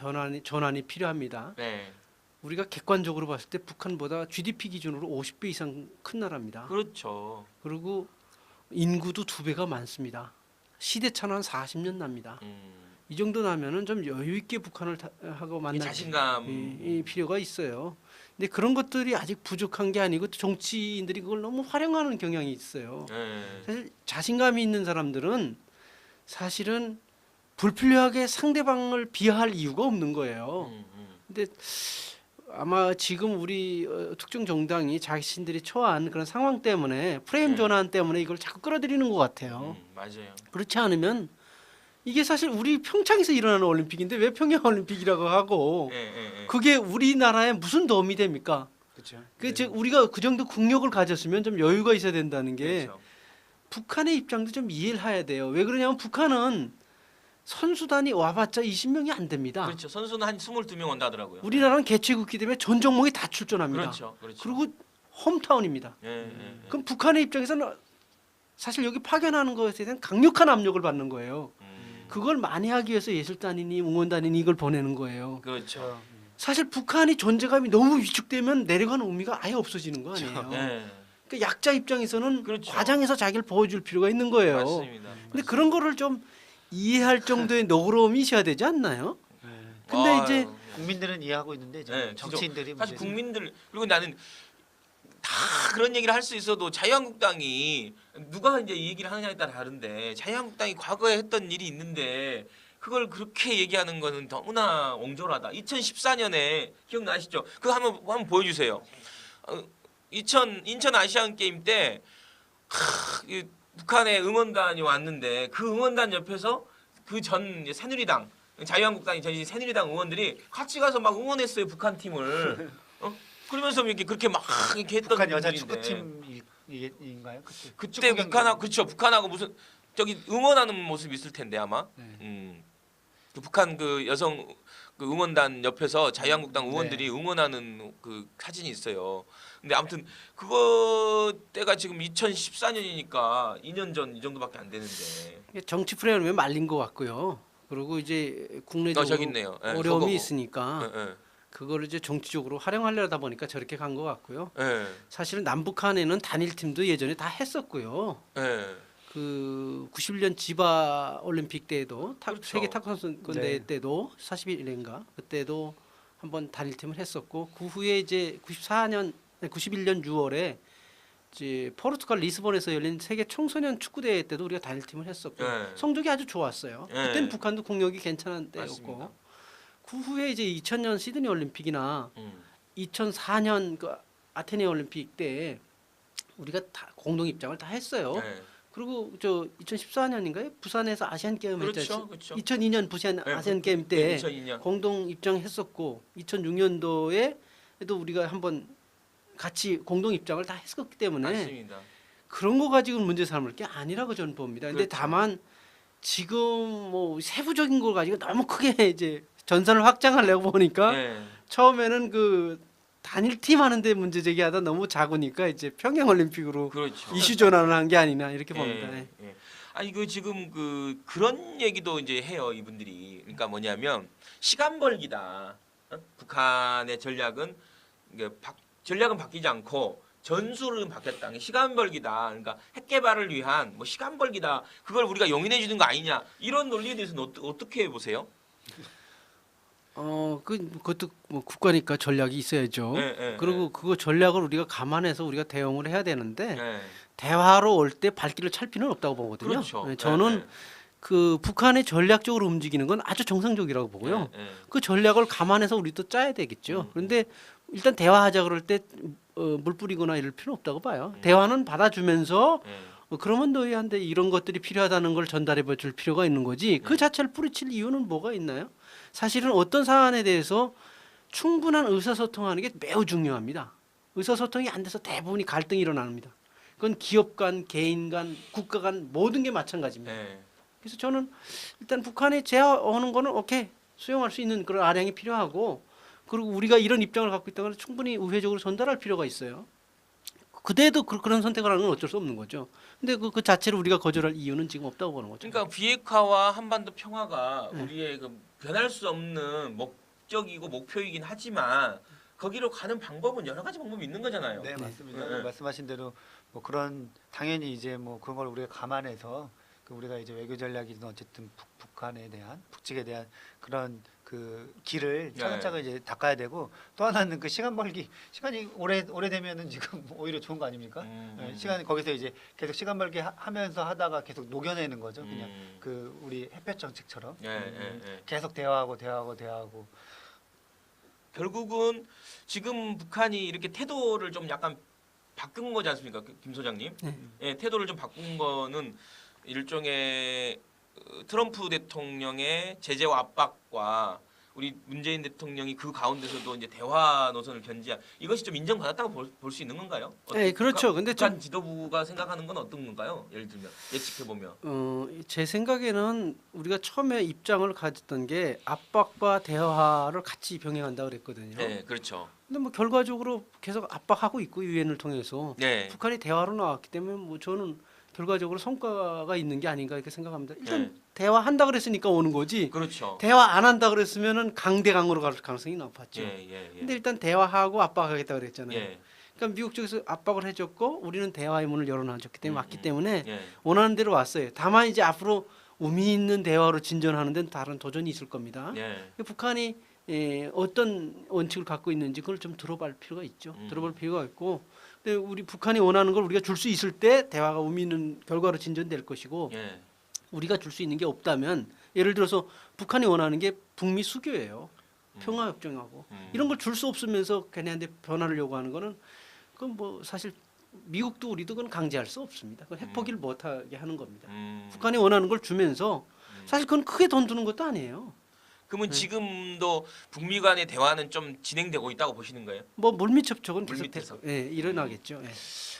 Speaker 3: 전환이 필요합니다.
Speaker 1: 네,
Speaker 3: 우리가 객관적으로 봤을 때 북한보다 GDP 기준으로 50배 이상 큰 나라입니다.
Speaker 1: 그렇죠.
Speaker 3: 그리고 인구도 2배가 많습니다. 시대 차는 40년 납니다. 이 정도 나면은 좀 여유 있게 북한을 하고
Speaker 1: 이
Speaker 3: 만날
Speaker 1: 자신감.
Speaker 3: 이 필요가 있어요. 근데 그런 것들이 아직 부족한 게 아니고 정치인들이 그걸 너무 활용하는 경향이 있어요.
Speaker 1: 네,
Speaker 3: 사실 자신감이 있는 사람들은 사실은 불필요하게 상대방을 비하할 이유가 없는 거예요. 근데 아마 지금 우리 특정 정당이 자신들이 처한 그런 상황 때문에 프레임
Speaker 1: 네.
Speaker 3: 전환 때문에 이걸 자꾸 끌어들이는 것 같아요.
Speaker 1: 맞아요.
Speaker 3: 그렇지 않으면 이게 사실 우리 평창에서 일어나는 올림픽인데 왜 평양 올림픽이라고 하고
Speaker 1: 예, 예, 예.
Speaker 3: 그게 우리나라에 무슨 도움이 됩니까?
Speaker 2: 그렇죠.
Speaker 3: 그 즉 우리가 그 정도 국력을 가졌으면 좀 여유가 있어야 된다는 게
Speaker 1: 그렇죠.
Speaker 3: 북한의 입장도 좀 이해를 해야 돼요. 왜 그러냐면 북한은 선수단이 와봤자 20명이 안 됩니다.
Speaker 1: 그렇죠. 선수는 한 22명 온다 하더라고요.
Speaker 3: 우리나라는 개최국이기 때문에 전 종목이 다 출전합니다.
Speaker 1: 그렇죠. 그렇죠.
Speaker 3: 그리고 홈타운입니다.
Speaker 1: 예, 예, 예.
Speaker 3: 그럼 북한의 입장에서는 사실 여기 파견하는 것에 대한 강력한 압력을 받는 거예요. 그걸 만회하기 위해서 예술단이니 응원단이니 이걸 보내는 거예요.
Speaker 1: 그렇죠.
Speaker 3: 사실 북한이 존재감이 너무 위축되면 내려가는 의미가 아예 없어지는 거 아니에요.
Speaker 1: 예.
Speaker 3: 그러니까 약자 입장에서는
Speaker 1: 그렇죠.
Speaker 3: 과장해서 자기를 보여줄 필요가 있는 거예요.
Speaker 1: 맞습니다.
Speaker 3: 근데 그런 거를 좀 이해할 정도의 너그러움이 있어야 되지 않나요?
Speaker 2: 네.
Speaker 3: 근데 이제
Speaker 2: 국민들은 이해하고 있는데 이제
Speaker 1: 네,
Speaker 2: 정치인들이
Speaker 1: 사실
Speaker 2: 문제죠.
Speaker 1: 국민들 그리고 나는 다 그런 얘기를 할 수 있어도 자유한국당이 누가 이제 이 얘기를 하느냐에 따라 다른데 자유한국당이 과거에 했던 일이 있는데 그걸 그렇게 얘기하는 거는 너무나 옹졸하다. 2014년에 기억나시죠? 그거 한번 보여주세요. 인천 아시안 게임 때 이 북한의 응원단이 왔는데 그 응원단 옆에서 그 전 새누리당 자유한국당이 전 새누리당 의원들이 같이 가서 막 응원했어요 북한 팀을. 그러면서 이렇게 그렇게 막 이렇게 했던
Speaker 2: 북한 여자
Speaker 1: 분들인데.
Speaker 2: 축구팀인가요?
Speaker 1: 그때
Speaker 2: 축구 경기.
Speaker 1: 북한하고 무슨 저기 응원하는 모습 있을 텐데 아마.
Speaker 2: 네.
Speaker 1: 그 북한 그 여성 그 응원단 옆에서 자유한국당 의원들이
Speaker 2: 네.
Speaker 1: 응원하는 그 사진이 있어요. 근데 아무튼 그거 때가 지금 2014년이니까 2년 전 이 정도밖에 안 되는데.
Speaker 3: 정치 프레임에 말린 것 같고요. 그리고 이제 국내적으로
Speaker 1: 저기 있네요. 예,
Speaker 3: 어려움이
Speaker 1: 저거.
Speaker 3: 있으니까
Speaker 1: 예,
Speaker 3: 그거를 이제 정치적으로 활용하려다 보니까 저렇게 간 것 같고요.
Speaker 1: 예,
Speaker 3: 사실은 남북한에는 단일팀도 예전에 다 했었고요.
Speaker 1: 예.
Speaker 3: 그 91년 지바 올림픽 때에도
Speaker 1: 그렇죠.
Speaker 3: 세계 탁구 선수권 대회
Speaker 2: 네.
Speaker 3: 때도 41년인가 그때도 한번 단일팀을 했었고 그 후에 이제 91년 6월에 이제 포르투갈 리스본에서 열린 세계 청소년 축구 대회 때도 우리가 단일팀을 했었고
Speaker 1: 예.
Speaker 3: 성적이 아주 좋았어요.
Speaker 1: 예.
Speaker 3: 그때는 북한도 국력이 괜찮은 때였고
Speaker 1: 맞습니다.
Speaker 3: 그 후에 이제 2000년 시드니 올림픽이나
Speaker 1: 음.
Speaker 3: 2004년 그 아테네 올림픽 때 우리가 다 공동 입장을 다 했어요.
Speaker 1: 예.
Speaker 3: 그리고 저 2014년인가요? 부산에서 아시안 게임
Speaker 1: 그렇죠,
Speaker 3: 했잖아요.
Speaker 1: 그렇죠.
Speaker 3: 2002년 부산
Speaker 1: 네,
Speaker 3: 아시안 게임 때
Speaker 1: 2002년.
Speaker 3: 공동 입장했었고 2006년도에도 우리가 한번 같이 공동 입장을 다 했었기 때문에
Speaker 1: 맞습니다.
Speaker 3: 그런 거 가지고는 문제 삼을 게 아니라고 저는 봅니다. 근데
Speaker 1: 그렇죠.
Speaker 3: 다만 지금 뭐 세부적인 걸 가지고 너무 크게 이제 전선을 확장하려고 보니까
Speaker 1: 예.
Speaker 3: 처음에는 그 단일 팀 하는데 문제 제기하다 너무 작으니까 이제 평양 올림픽으로
Speaker 1: 그렇죠.
Speaker 3: 이슈 전환을 한 게 아니나 이렇게 봅니다.
Speaker 1: 예, 예. 아니 그 지금 그런 얘기도 이제 해요 이분들이. 그러니까 뭐냐면 시간 벌기다. 북한의 전략은 전략은 바뀌지 않고 전술은 바뀌었다. 시간 벌기다. 그러니까 핵 개발을 위한 뭐 시간 벌기다. 그걸 우리가 용인해 주는 거 아니냐. 이런 논리에 대해서는 어떻게 보세요?
Speaker 3: 그것도 뭐 국가니까 전략이 있어야죠.
Speaker 1: 예, 예,
Speaker 3: 그리고 그거 전략을 우리가 감안해서 우리가 대응을 해야 되는데
Speaker 1: 예.
Speaker 3: 대화로 올 때 발길을 찰 필요는 없다고 보거든요.
Speaker 1: 그렇죠.
Speaker 3: 네, 저는 그 북한의 전략적으로 움직이는 건 아주 정상적이라고 보고요.
Speaker 1: 예, 예.
Speaker 3: 그 전략을 감안해서 우리도 짜야 되겠죠. 그런데 일단 대화하자 그럴 때 물 뿌리거나 이럴 필요는 없다고 봐요. 대화는 받아주면서
Speaker 1: 예.
Speaker 3: 그러면 너희한테 이런 것들이 필요하다는 걸 전달해 줄 필요가 있는 거지. 그 자체를 뿌리칠 이유는 뭐가 있나요? 사실은 어떤 사안에 대해서 충분한 의사소통하는 게 매우 중요합니다. 의사소통이 안 돼서 대부분이 갈등이 일어납니다. 그건 기업 간, 개인 간, 국가 간 모든 게 마찬가지입니다.
Speaker 1: 네.
Speaker 3: 그래서 저는 일단 북한이 제어하는 거는 오케이 수용할 수 있는 그런 아량이 필요하고 그리고 우리가 이런 입장을 갖고 있다면 충분히 우회적으로 전달할 필요가 있어요. 그대도 그런 선택을 하는 건 어쩔 수 없는 거죠. 근데 그 자체를 우리가 거절할 이유는 지금 없다고 보는 거죠.
Speaker 1: 그러니까 비핵화와 한반도 평화가
Speaker 3: 네.
Speaker 1: 우리의 그 변할 수 없는 목적이고 목표이긴 하지만 거기로 가는 방법은 여러 가지 방법이 있는 거잖아요.
Speaker 2: 네, 맞습니다.
Speaker 1: 네.
Speaker 2: 말씀하신 대로 뭐 그런 당연히 이제 뭐 그런 걸 우리가 감안해서 그 우리가 이제 외교 전략이든 어쨌든 북한에 대한 북측에 대한 그런 그 길을
Speaker 1: 네.
Speaker 2: 차근차근 이제 닦아야 되고 또 하나는 그 시간 벌기 시간이 오래되면은 지금 오히려 좋은 거 아닙니까? 네, 시간 거기서 이제 계속 시간 벌기 하면서 하다가 계속 녹여내는 거죠. 그냥 그 우리 햇볕 정책처럼
Speaker 1: 예.
Speaker 2: 계속 대화하고
Speaker 1: 결국은 지금 북한이 이렇게 태도를 좀 약간 바꾼 거지 않습니까, 김 소장님?
Speaker 3: 네.
Speaker 1: 예, 태도를 좀 바꾼 거는 일종의 트럼프 대통령의 제재와 압박과 우리 문재인 대통령이 그 가운데서도 이제 대화 노선을 견지한 이것이 좀 인정받았다고 볼 수 있는 건가요?
Speaker 3: 네, 그렇죠. 근데
Speaker 1: 북한 지도부가 생각하는 건 어떤 건가요? 예를 들면 예측해 보면.
Speaker 3: 제 생각에는 우리가 처음에 입장을 가졌던 게 압박과 대화를 같이 병행한다 그랬거든요.
Speaker 1: 네, 그렇죠.
Speaker 3: 근데 뭐 결과적으로 계속 압박하고 있고 유엔을 통해서
Speaker 1: 네,
Speaker 3: 북한이 대화로 나왔기 때문에 뭐 저는 결과적으로 성과가 있는 게 아닌가 이렇게 생각합니다. 일단
Speaker 1: 네.
Speaker 3: 대화한다 그랬으니까 오는 거지.
Speaker 1: 그렇죠.
Speaker 3: 대화 안 한다 그랬으면은 강대강으로 갈 가능성이 높았죠.
Speaker 1: 예.
Speaker 3: 근데 일단 대화하고 압박하겠다 그랬잖아요.
Speaker 1: 예.
Speaker 3: 그러니까 미국 쪽에서 압박을 해줬고 우리는 대화의 문을 열어놔줬기 때문에 왔기 때문에
Speaker 1: 예.
Speaker 3: 원하는 대로 왔어요. 다만 이제 앞으로 의미 있는 대화로 진전하는 데는 다른 도전이 있을 겁니다.
Speaker 1: 예.
Speaker 3: 북한이 어떤 원칙을 갖고 있는지 그걸 좀 들어볼 필요가 있죠. 들어볼 필요가 있고, 근데 우리 북한이 원하는 걸 우리가 줄 수 있을 때 대화가 의미 있는 결과로 진전될 것이고,
Speaker 1: 예.
Speaker 3: 우리가 줄 수 있는 게 없다면, 예를 들어서 북한이 원하는 게 북미 수교예요. 평화협정하고 이런 걸 줄 수 없으면서 걔네한테 변화를 요구하는 거는 그건 뭐 사실 미국도 우리도 그건 강제할 수 없습니다. 그건 해포기를 못하게 하는 겁니다. 북한이 원하는 걸 주면서 사실 그건 크게 돈 드는 것도 아니에요.
Speaker 1: 그러면 지금도 북미 간의 대화는 좀 진행되고 있다고 보시는 거예요?
Speaker 3: 뭐 물밑 접촉은
Speaker 1: 물밑에서.
Speaker 3: 계속해서 일어나겠죠. 예.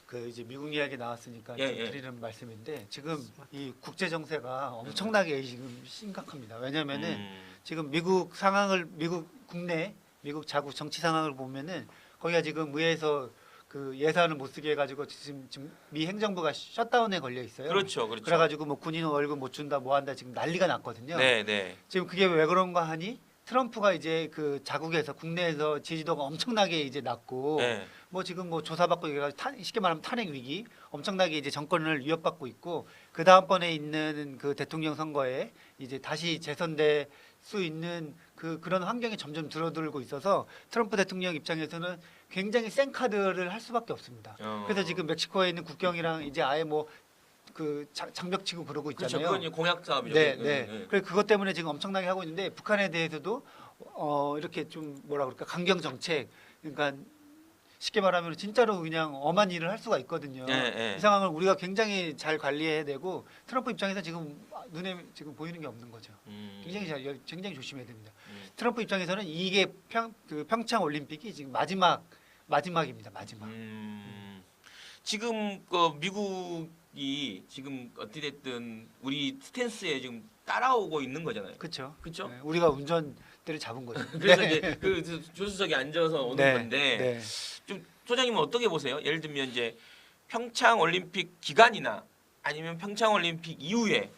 Speaker 2: 그 이제 미국 이야기 나왔으니까
Speaker 1: 예,
Speaker 2: 좀
Speaker 1: 예.
Speaker 2: 드리는 말씀인데 지금 이 국제 정세가 엄청나게 지금 심각합니다. 왜냐하면은 지금 미국 상황을 미국 국내 미국 자국 정치 상황을 보면은 거기가 지금 의회에서 그 예산을 못 쓰게 해가지고 지금 미 행정부가 셧다운에 걸려 있어요.
Speaker 1: 그렇죠.
Speaker 2: 그래가지고 뭐 군인 월급 못 준다 뭐 한다 지금 난리가 났거든요.
Speaker 1: 네.
Speaker 2: 지금 그게 왜 그런가 하니 트럼프가 이제 그 자국에서 국내에서 지지도가 엄청나게 이제 낮고
Speaker 1: 네.
Speaker 2: 뭐 지금 뭐 조사받고 이래가지고 쉽게 말하면 탄핵 위기 엄청나게 이제 정권을 위협받고 있고 그 다음번에 있는 그 대통령 선거에 이제 다시 재선될 수 있는 그런 환경이 점점 줄어들고 있어서 트럼프 대통령 입장에서는 굉장히 센 카드를 할 수밖에 없습니다. 그래서 지금 멕시코에 있는 국경이랑 이제 아예 뭐 그 장벽 치고 그러고 있잖아요.
Speaker 1: 그렇죠. 그건 이제 공약 사업이죠.
Speaker 2: 네. 그래서 그것 때문에 지금 엄청나게 하고 있는데 북한에 대해서도 이렇게 좀 뭐라 그럴까 강경 정책, 그러니까 쉽게 말하면 진짜로 그냥 엄한 일을 할 수가 있거든요.
Speaker 1: 네.
Speaker 2: 이 상황을 우리가 굉장히 잘 관리해야 되고 트럼프 입장에서 지금 눈에 지금 보이는 게 없는 거죠. 굉장히 조심해야 됩니다. 트럼프 입장에서는 이게 평창 올림픽이 지금 마지막입니다. 마지막.
Speaker 1: 지금 그 미국이 지금 어찌 됐든 우리 스탠스에 지금 따라오고 있는 거잖아요.
Speaker 2: 그렇죠.
Speaker 1: 그렇죠?
Speaker 2: 네, 우리가 운전대를 잡은 거죠.
Speaker 1: 그래서 이제 그 조수석에 앉아서 오는 건데
Speaker 2: 네.
Speaker 1: 좀 소장님은 어떻게 보세요? 예를 들면 이제 평창 올림픽 기간이나 아니면 평창 올림픽 이후에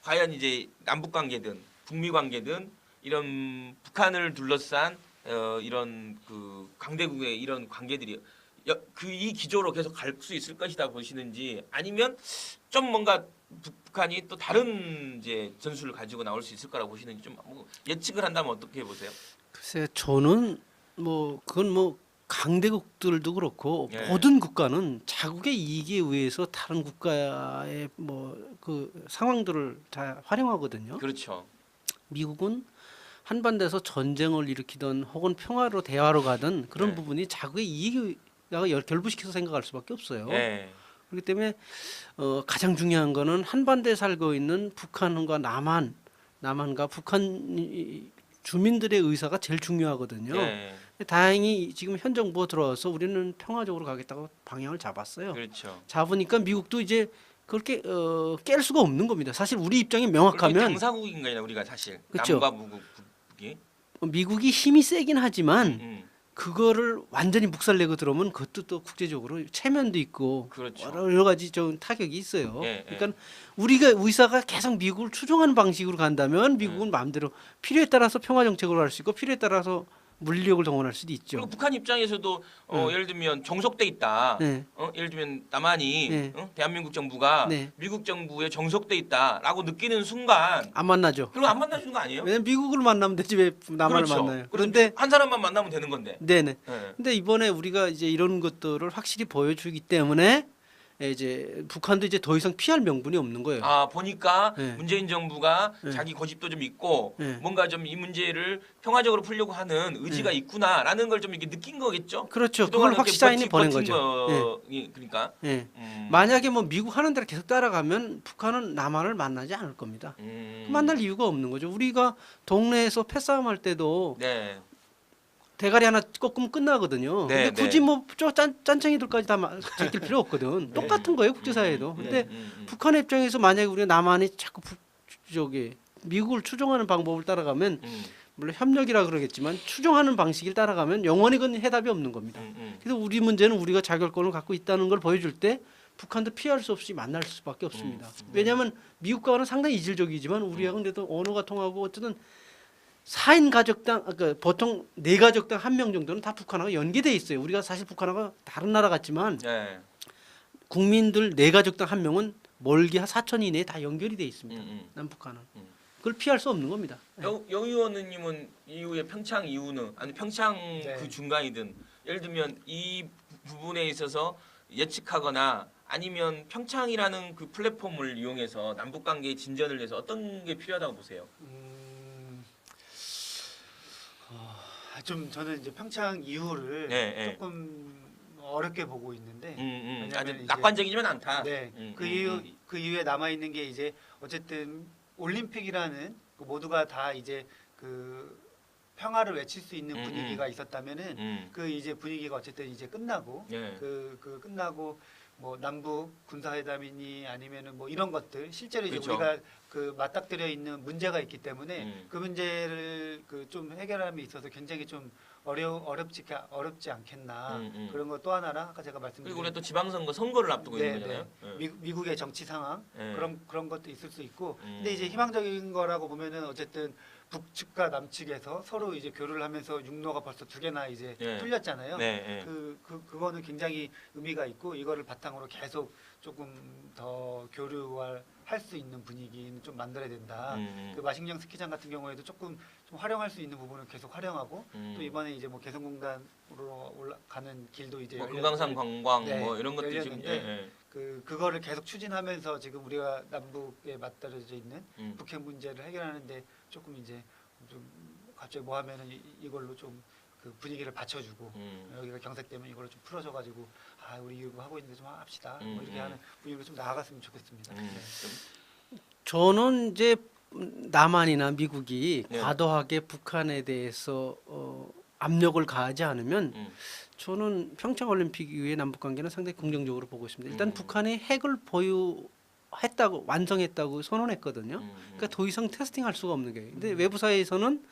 Speaker 1: 과연 이제 남북 관계든 북미 관계든 이런 북한을 둘러싼 이런 그 강대국의 이런 관계들이 이 기조로 계속 갈 수 있을 것이다 보시는지 아니면 좀 뭔가 북한이 또 다른 이제 전술을 가지고 나올 수 있을 거라고 보시는지 좀 뭐 예측을 한다면 어떻게 보세요?
Speaker 3: 글쎄 저는 뭐 그건 뭐 강대국들도 그렇고
Speaker 1: 예.
Speaker 3: 모든 국가는 자국의 이익에 의해서 다른 국가의 뭐 그 상황들을 다 활용하거든요.
Speaker 1: 그렇죠.
Speaker 3: 미국은 한반도에서 전쟁을 일으키든 혹은 평화로 대화로 가든 그런
Speaker 1: 네.
Speaker 3: 부분이 자국의 이익을 결부시켜서 생각할 수밖에 없어요.
Speaker 1: 예.
Speaker 3: 그렇기 때문에 가장 중요한 거는 한반도에 살고 있는 북한과 남한과 북한 주민들의 의사가 제일 중요하거든요.
Speaker 1: 네.
Speaker 3: 다행히 지금 현 정부가 들어와서 우리는 평화적으로 가겠다고 방향을 잡았어요.
Speaker 1: 그렇죠.
Speaker 3: 잡으니까 미국도 이제 그렇게 깰 수가 없는 겁니다. 사실 우리 입장이
Speaker 1: 그리고
Speaker 3: 명확하면
Speaker 1: 당사국인 거예요, 우리가 사실.
Speaker 3: 그쵸.
Speaker 1: 남과 북이.
Speaker 3: 미국이 힘이 세긴 하지만
Speaker 1: 음.
Speaker 3: 그거를 완전히 묵살내고 들어오면 그것도 또 국제적으로 체면도 있고
Speaker 1: 그렇죠.
Speaker 3: 여러 가지 좀 타격이 있어요.
Speaker 1: 예, 예.
Speaker 3: 그러니까 우리가 의사가 계속 미국을 추종하는 방식으로 간다면 미국은 마음대로 필요에 따라서 평화 정책으로 할 수 있고 필요에 따라서 물리력을 동원할 수도
Speaker 1: 그리고
Speaker 3: 있죠.
Speaker 1: 북한 입장에서도 예를 들면 정속돼 있다.
Speaker 3: 네.
Speaker 1: 예를 들면 남한이
Speaker 3: 네.
Speaker 1: 대한민국 정부가
Speaker 3: 네.
Speaker 1: 미국 정부에 정속돼 있다라고 느끼는 순간
Speaker 3: 안 만나죠.
Speaker 1: 그럼 안 만나주는 거 아니에요?
Speaker 3: 왜냐면 미국을 만나면 되지 왜 남한을
Speaker 1: 그렇죠.
Speaker 3: 만나요?
Speaker 1: 그래서
Speaker 3: 그런데
Speaker 1: 한 사람만 만나면 되는 건데.
Speaker 3: 네네.
Speaker 1: 예.
Speaker 3: 근데 이번에 우리가 이제 이런 것들을 확실히 보여주기 때문에 이제 북한도 이제 더 이상 피할 명분이 없는 거예요.
Speaker 1: 아 보니까
Speaker 3: 네.
Speaker 1: 문재인 정부가
Speaker 3: 네.
Speaker 1: 자기 고집도 좀 있고
Speaker 3: 네.
Speaker 1: 뭔가 좀 이 문제를 평화적으로 풀려고 하는 의지가 있구나라는 걸 좀 이렇게 느낀 거겠죠.
Speaker 3: 그렇죠.
Speaker 1: 그동안
Speaker 3: 그걸
Speaker 1: 그렇게
Speaker 3: 확실히 보낸
Speaker 1: 버틴
Speaker 3: 거죠.
Speaker 1: 그러니까.
Speaker 3: 예. 만약에 뭐 미국 하는 대로 계속 따라가면 북한은 남한을 만나지 않을 겁니다. 만날 이유가 없는 거죠. 우리가 동네에서 패싸움 할 때도
Speaker 1: 네.
Speaker 3: 대가리 하나 꺾으면 끝나거든요.
Speaker 1: 네,
Speaker 3: 근데 굳이
Speaker 1: 네.
Speaker 3: 뭐저 짠챙이들까지 다 제낄 필요 없거든. 똑같은 거예요 국제사회도. 근데 북한의 입장에서 만약에 우리가 남한이 자꾸 미국을 추종하는 방법을 따라가면 물론 협력이라 그러겠지만 추종하는 방식을 따라가면 영원히 그건 해답이 없는 겁니다. 그래서 우리 문제는 우리가 자결권을 갖고 있다는 걸 보여줄 때 북한도 피할 수 없이 만날 수밖에 없습니다. 왜냐하면 미국과는 상당히 이질적이지만 우리하고는 그래도 언어가 통하고 어쨌든 4인 가족당 그러니까 보통 4가족당 1명 정도는 다 북한하고 연계돼 있어요. 우리가 사실 북한하고 다른 나라 같지만
Speaker 1: 네.
Speaker 3: 국민들 4가족당 1명은 멀게 한 4천 이내에 다 연결이 돼 있습니다. 남북한은 그걸 피할 수 없는 겁니다.
Speaker 1: 여 의원님은 이후에 평창 이후는 아니 평창
Speaker 2: 네.
Speaker 1: 그 중간이든 예를 들면 이 부분에 있어서 예측하거나 아니면 평창이라는 그 플랫폼을 이용해서 남북 관계의 진전을 위해서 어떤 게 필요하다고 보세요?
Speaker 2: 좀 저는 이제 평창 이후를
Speaker 1: 네,
Speaker 2: 조금 어렵게 보고 있는데
Speaker 1: 아주
Speaker 2: 왜냐면 이제-
Speaker 1: 낙관적이지만 않다.
Speaker 2: 네. 그 이후에 남아 있는 게 이제 어쨌든 올림픽이라는 그 모두가 다 이제 그 평화를 외칠 수 있는 분위기가 있었다면은 그 이제 분위기가 어쨌든 이제 끝나고
Speaker 1: 네.
Speaker 2: 그 끝나고 뭐 남북 군사회담이니 아니면은 뭐 이런 것들 실제로 이제
Speaker 1: 그렇죠.
Speaker 2: 우리가 그 맞닥뜨려 있는 문제가 있기 때문에 그 문제를 그 좀 해결함에 있어서 굉장히 좀 어렵지 않겠나 그런 거 또 하나랑 아까 제가
Speaker 1: 그리고
Speaker 2: 말씀드린
Speaker 1: 우리가 또 지방선거 선거를 앞두고
Speaker 2: 네,
Speaker 1: 있는 거잖아요. 네.
Speaker 2: 미국의 정치 상황
Speaker 1: 네.
Speaker 2: 그런 것도 있을 수 있고 근데 이제 희망적인 거라고 보면은 어쨌든 북측과 남측에서 서로 이제 교류를 하면서 육로가 벌써 2개나 이제
Speaker 1: 네.
Speaker 2: 뚫렸잖아요.
Speaker 1: 네, 네.
Speaker 2: 그거는 굉장히 의미가 있고 이거를 바탕으로 계속 조금 더 교류할 수 있는 분위기는 좀 만들어야 된다. 그 마식령 스키장 같은 경우에도 조금 좀 활용할 수 있는 부분을 계속 활용하고 또 이번에 이제 뭐 개성공단으로 올라가는 길도 이제
Speaker 1: 뭐 금강산 관광
Speaker 2: 네,
Speaker 1: 뭐 이런 것들이 지금
Speaker 2: 열렸는데 그거를 계속 추진하면서 지금 우리가 남북에 맞닿아져 있는 북핵 문제를 해결하는데 조금 이제 좀 갑자기 뭐 하면은 이걸로 좀 그 분위기를 받쳐주고 여기가 경색 때문에 이걸로 좀 풀어줘가지고 아 우리 이거 하고 있는데 좀 합시다 뭐 이렇게 하는 분위기로 좀 나아갔으면 좋겠습니다. 네.
Speaker 3: 저는 이제 남한이나 미국이
Speaker 1: 네.
Speaker 3: 과도하게 북한에 대해서 압력을 가하지 않으면 저는 평창 올림픽 이후에 남북 관계는 상당히 긍정적으로 보고 있습니다. 일단 북한이 핵을 보유했다고 완성했다고 선언했거든요. 그러니까 더 이상 테스팅할 수가 없는 거예요. 근데 외부 사회에서는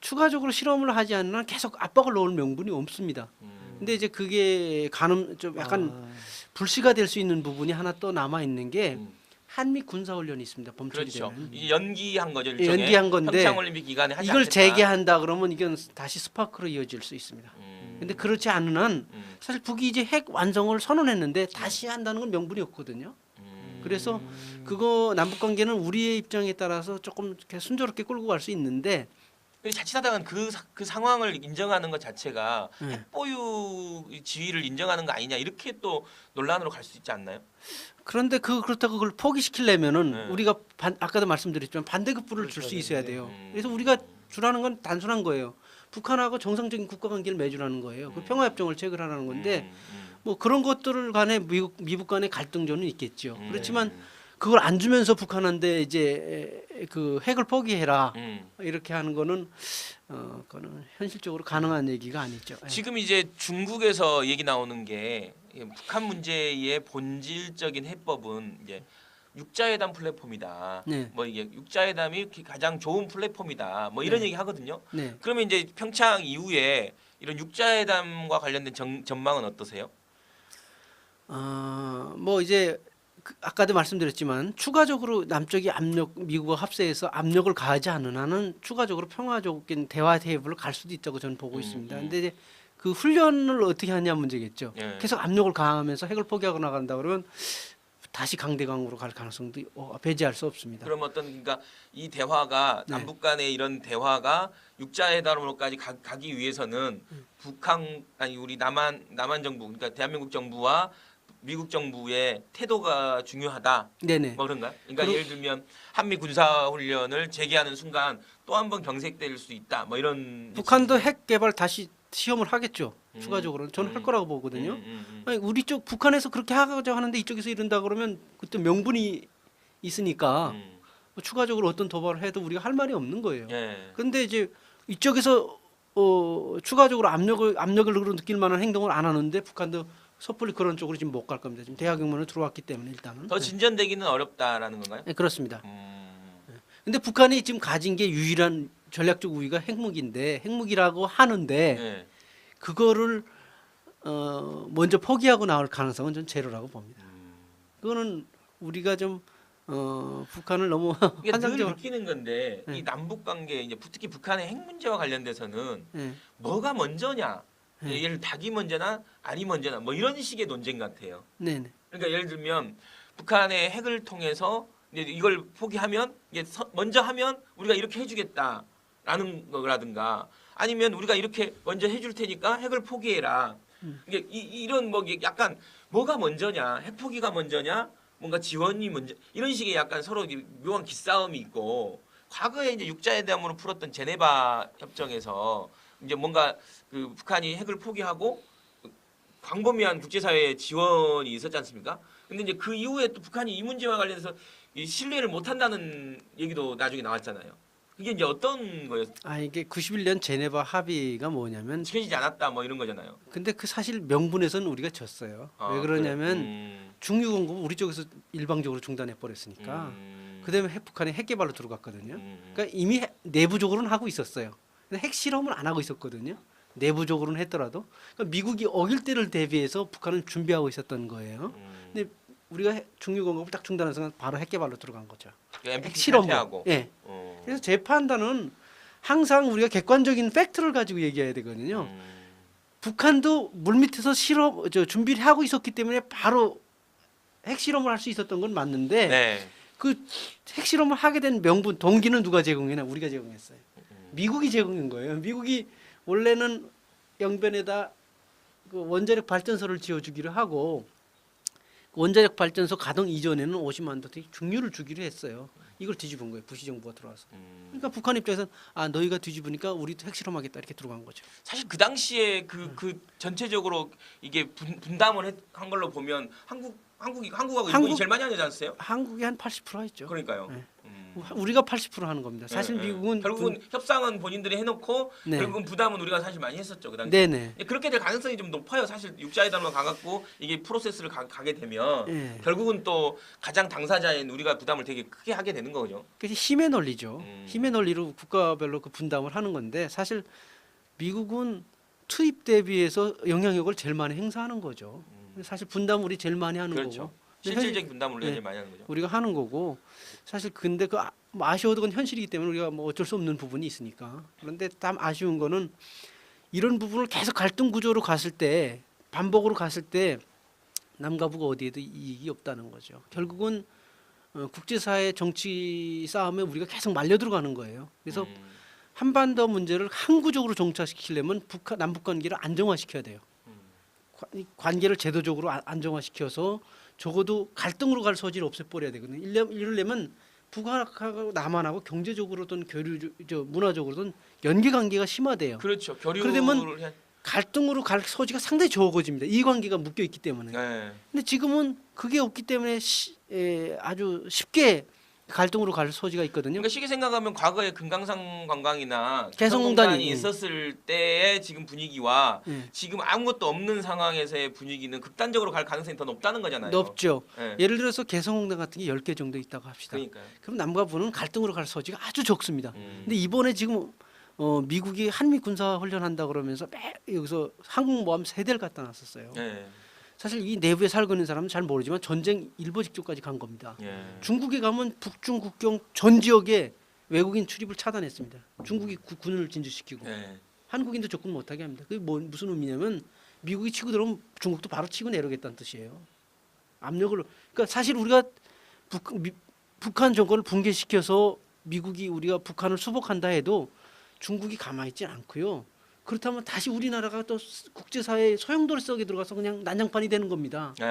Speaker 3: 추가적으로 실험을 하지 않는 한 계속 압박을 넣을 명분이 없습니다. 근데 이제 그게 좀 약간 불씨가 될 수 있는 부분이 하나 또 남아 있는 게 한미 군사 훈련이 있습니다. 범죄
Speaker 1: 그렇죠.
Speaker 3: 되는.
Speaker 1: 이 연기한 거죠. 일종의
Speaker 3: 연기한 건데
Speaker 1: 평창 올림픽 기간에 하지
Speaker 3: 이걸
Speaker 1: 않겠다.
Speaker 3: 재개한다 그러면 이건 다시 스파크로 이어질 수 있습니다. 근데 그렇지 않은 한
Speaker 1: 음.
Speaker 3: 사실 북이 이제 핵 완성을 선언했는데 다시 한다는 건 명분이 없거든요. 그래서 그거 남북 관계는 우리의 입장에 따라서 조금 이렇게 순조롭게 끌고 갈 수 있는데
Speaker 1: 근데 자칫하다가 그 상황을 인정하는 것 자체가
Speaker 3: 네.
Speaker 1: 핵보유 지위를 인정하는 거 아니냐 이렇게 또 논란으로 갈 수 있지 않나요?
Speaker 3: 그런데 그렇다고 그걸 포기시키려면은
Speaker 1: 네.
Speaker 3: 우리가 아까도 말씀드렸지만 반대급부를 줄 수 있어야 돼요. 그래서 우리가 주라는 건 단순한 거예요. 북한하고 정상적인 국가 관계를 맺으라는 거예요. 그 평화협정을 체결하라는 건데
Speaker 1: 음.
Speaker 3: 뭐 그런 것들을 간에 미국 간의 갈등조는 있겠죠.
Speaker 1: 음.
Speaker 3: 그렇지만 그걸 안 주면서 북한한테 이제 그 핵을 포기해라 이렇게 하는 거는 그거는 현실적으로 가능한 얘기가 아니죠. 예.
Speaker 1: 지금 이제 중국에서 얘기 나오는 게 북한 문제의 본질적인 해법은 이제 육자회담 플랫폼이다.
Speaker 3: 네.
Speaker 1: 뭐 이게 육자회담이 가장 좋은 플랫폼이다. 뭐 이런
Speaker 3: 네.
Speaker 1: 얘기 하거든요.
Speaker 3: 네.
Speaker 1: 그러면 이제 평창 이후에 이런 육자회담과 관련된 전망은 어떠세요?
Speaker 3: 뭐 이제 아까도 말씀드렸지만 추가적으로 남쪽이 미국과 합세해서 압력을 가하지 않는 한은 추가적으로 평화적인 대화 테이블로 갈 수도 있다고 저는 보고 있습니다. 근데 이제 그 훈련을 어떻게 하냐 문제겠죠.
Speaker 1: 예.
Speaker 3: 계속 압력을 가하면서 핵을 포기하고 나간다 그러면 다시 강대강으로 갈 가능성도 배제할 수 없습니다.
Speaker 1: 그럼 어떤 그러니까 이 대화가
Speaker 3: 네.
Speaker 1: 남북 간의 이런 대화가 육자회담으로까지 가기 위해서는 북한 아니 우리 남한 정부 그러니까 대한민국 정부와 미국 정부의 태도가 중요하다.
Speaker 3: 네네.
Speaker 1: 뭐 그런가요? 그러니까 예를 들면 한미 군사 훈련을 재개하는 순간 또 한 번 경색될 수 있다. 뭐 이런
Speaker 3: 북한도 핵 개발 다시 시험을 하겠죠. 추가적으로는 저는 할 거라고 보거든요. 아니, 우리 쪽 북한에서 그렇게 하자고 하는데 이쪽에서 이른다 그러면 그때 명분이 있으니까 뭐 추가적으로 어떤 도발을 해도 우리가 할 말이 없는 거예요.
Speaker 1: 예.
Speaker 3: 근데 이제 이쪽에서 추가적으로 압력을 느낄 만한 행동을 안 하는데 북한도 섣불리 그런 쪽으로 지금 못 갈 겁니다. 지금 대화 경로는 들어왔기 때문에 일단은.
Speaker 1: 더 진전되기는 어렵다라는 건가요?
Speaker 3: 네, 그렇습니다.
Speaker 1: 음.
Speaker 3: 근데 북한이 지금 가진 게 유일한 전략적 우위가 핵무기인데 핵무기라고 하는데
Speaker 1: 예.
Speaker 3: 그거를 먼저 포기하고 나올 가능성은 전 제로라고 봅니다. 그거는 우리가 좀 북한을 너무
Speaker 1: 이게 늘
Speaker 3: 환상적으로
Speaker 1: 느끼는 건데
Speaker 3: 네.
Speaker 1: 이 남북 관계 이제 특히 북한의 핵 문제와 관련돼서는
Speaker 3: 예.
Speaker 1: 뭐가 먼저냐?
Speaker 3: 네.
Speaker 1: 예를 닭이 먼저나 알이 먼저나 뭐 이런 식의 논쟁 같아요.
Speaker 3: 네네.
Speaker 1: 그러니까 예를 들면 북한의 핵을 통해서 이제 이걸 포기하면 이게 먼저 하면 우리가 이렇게 해주겠다라는 거라든가 아니면 우리가 이렇게 먼저 해줄 테니까 핵을 포기해라. 이게 이런 뭐 이게 약간 뭐가 먼저냐? 핵 포기가 먼저냐? 뭔가 지원이 먼저 이런 식의 약간 서로 묘한 기싸움이 있고 과거에 이제 육자회담으로 풀었던 제네바 협정에서 이제 뭔가 그 북한이 핵을 포기하고 광범위한 국제사회의 지원이 있었지 않습니까? 근데 이제 그 이후에 또 북한이 이 문제와 관련해서 이 신뢰를 못 한다는 얘기도 나중에 나왔잖아요. 그게 이제 어떤 거였어요?
Speaker 3: 이게 91년 제네바 합의가 뭐냐면
Speaker 1: 지켜지지 않았다 뭐 이런 거잖아요.
Speaker 3: 근데 그 사실 명분에서는 우리가 졌어요.
Speaker 1: 아,
Speaker 3: 왜 그러냐면
Speaker 1: 그래.
Speaker 3: 중유 공급 우리 쪽에서 일방적으로 중단해 버렸으니까. 그다음에 북한이 핵 개발로 들어갔거든요. 그러니까 이미 내부적으로는 하고 있었어요. 근데 핵 실험을 안 하고 있었거든요. 내부적으로는 했더라도 그러니까 미국이 어길 때를 대비해서 북한은 준비하고 있었던 거예요. 근데 우리가 중유 공급을 딱 중단한 순간 바로 핵 개발로 들어간 거죠. 핵 실험으로.
Speaker 1: 하고.
Speaker 3: 예. 그래서 제 판단은 항상 우리가 객관적인 팩트를 가지고 얘기해야 되거든요. 북한도 물밑에서 준비를 하고 있었기 때문에 바로 핵 실험을 할 수 있었던 건 맞는데
Speaker 1: 네.
Speaker 3: 그 핵 실험을 하게 된 명분 동기는 누가 제공했나? 우리가 제공했어요. 미국이 제공한 거예요. 미국이 원래는 영변에다 그 원자력 발전소를 지어주기로 하고 그 원자력 발전소 가동 이전에는 50만 도 중유를 주기로 했어요. 이걸 뒤집은 거예요. 부시 정부가 들어와서. 그러니까 북한 입장에서는 너희가 뒤집으니까 우리도 핵실험하겠다 이렇게 들어간 거죠.
Speaker 1: 사실 그 당시에 그 전체적으로 이게 분담을 한 걸로 보면 한국하고 일본이 제일 많이 하지 않았어요?
Speaker 3: 한국이 한 80% 했죠.
Speaker 1: 그러니까요.
Speaker 3: 네. 우리가 80% 하는 겁니다. 사실
Speaker 1: 네,
Speaker 3: 미국은
Speaker 1: 결국은 협상은 본인들이 해놓고
Speaker 3: 네.
Speaker 1: 결국은 부담은 우리가 사실 많이 했었죠 그 당시.
Speaker 3: 네네.
Speaker 1: 그렇게 될 가능성이 좀 높아요. 사실 육자회담만 가갖고 이게 프로세스를 가게 되면
Speaker 3: 네.
Speaker 1: 결국은 또 가장 당사자인 우리가 부담을 되게 크게 하게 되는 거죠.
Speaker 3: 그래서 힘의 논리죠. 힘의 논리로 국가별로 그 분담을 하는 건데 사실 미국은 투입 대비해서 영향력을 제일 많이 행사하는 거죠. 사실 분담 우리 제일 많이 하는
Speaker 1: 그렇죠.
Speaker 3: 거고.
Speaker 1: 실질적인 분담을 우리가
Speaker 3: 네.
Speaker 1: 제일 많이 하는 거죠.
Speaker 3: 우리가 하는 거고 사실 근데 뭐 아쉬워도 그건 현실이기 때문에 우리가 뭐 어쩔 수 없는 부분이 있으니까. 그런데 참 아쉬운 거는 이런 부분을 계속 갈등 구조로 갔을 때 반복으로 갔을 때 남과 북 어디에도 이익이 없다는 거죠. 결국은 국제사회 정치 싸움에 우리가 계속 말려 들어가는 거예요. 그래서 한반도 문제를 항구적으로 정착시키려면 남북 관계를 안정화시켜야 돼요. 관계를 제도적으로 안정화시켜서 적어도 갈등으로 갈 소지를 없애버려야 되거든요. 이러려면 북한하고 남한하고 경제적으로든 문화적으로든 연계 관계가 심화돼요.
Speaker 1: 그렇죠.
Speaker 3: 그러면
Speaker 1: 교류를 해.
Speaker 3: 갈등으로 갈 소지가 상당히 적어집니다. 이 관계가 묶여 있기 때문에.
Speaker 1: 네.
Speaker 3: 근데 지금은 그게 없기 때문에 아주 쉽게 갈등으로 갈 소지가 있거든요.
Speaker 1: 그러니까 쉽게 생각하면 과거에 금강산 관광이나
Speaker 3: 개성공단이,
Speaker 1: 개성공단이 있었을 때의 지금 분위기와
Speaker 3: 예.
Speaker 1: 지금 아무것도 없는 상황에서의 분위기는 극단적으로 갈 가능성이 더 높다는 거잖아요.
Speaker 3: 높죠.
Speaker 1: 예.
Speaker 3: 예를 들어서 개성공단 같은 게 10개 정도 있다고 합시다.
Speaker 1: 그러니까요.
Speaker 3: 그럼 남과 북은 갈등으로 갈 소지가 아주 적습니다.
Speaker 1: 음.
Speaker 3: 근데 이번에 지금 미국이 한미 군사 훈련한다 그러면서 여기서 항공모함 3대를 갖다 놨었어요.
Speaker 1: 예.
Speaker 3: 사실 이 내부에 살고 있는 사람은 잘 모르지만 전쟁 일보 직전까지 간 겁니다.
Speaker 1: 예.
Speaker 3: 중국에 가면 북중 국경 전 지역에 외국인 출입을 차단했습니다. 중국이 군을 진주시키고
Speaker 1: 예.
Speaker 3: 한국인도 접근 못하게 합니다. 그게 무슨 의미냐면 미국이 치고 들어오면 중국도 바로 치고 내려오겠다는 뜻이에요. 압력을 그러니까 사실 우리가 북한 정권을 붕괴시켜서 미국이 우리가 북한을 수복한다 해도 중국이 가만히 있지 않고요. 그렇다면 다시 우리나라가 또 국제사회의 소용돌이 속에 들어가서 그냥 난장판이 되는 겁니다.
Speaker 1: 예.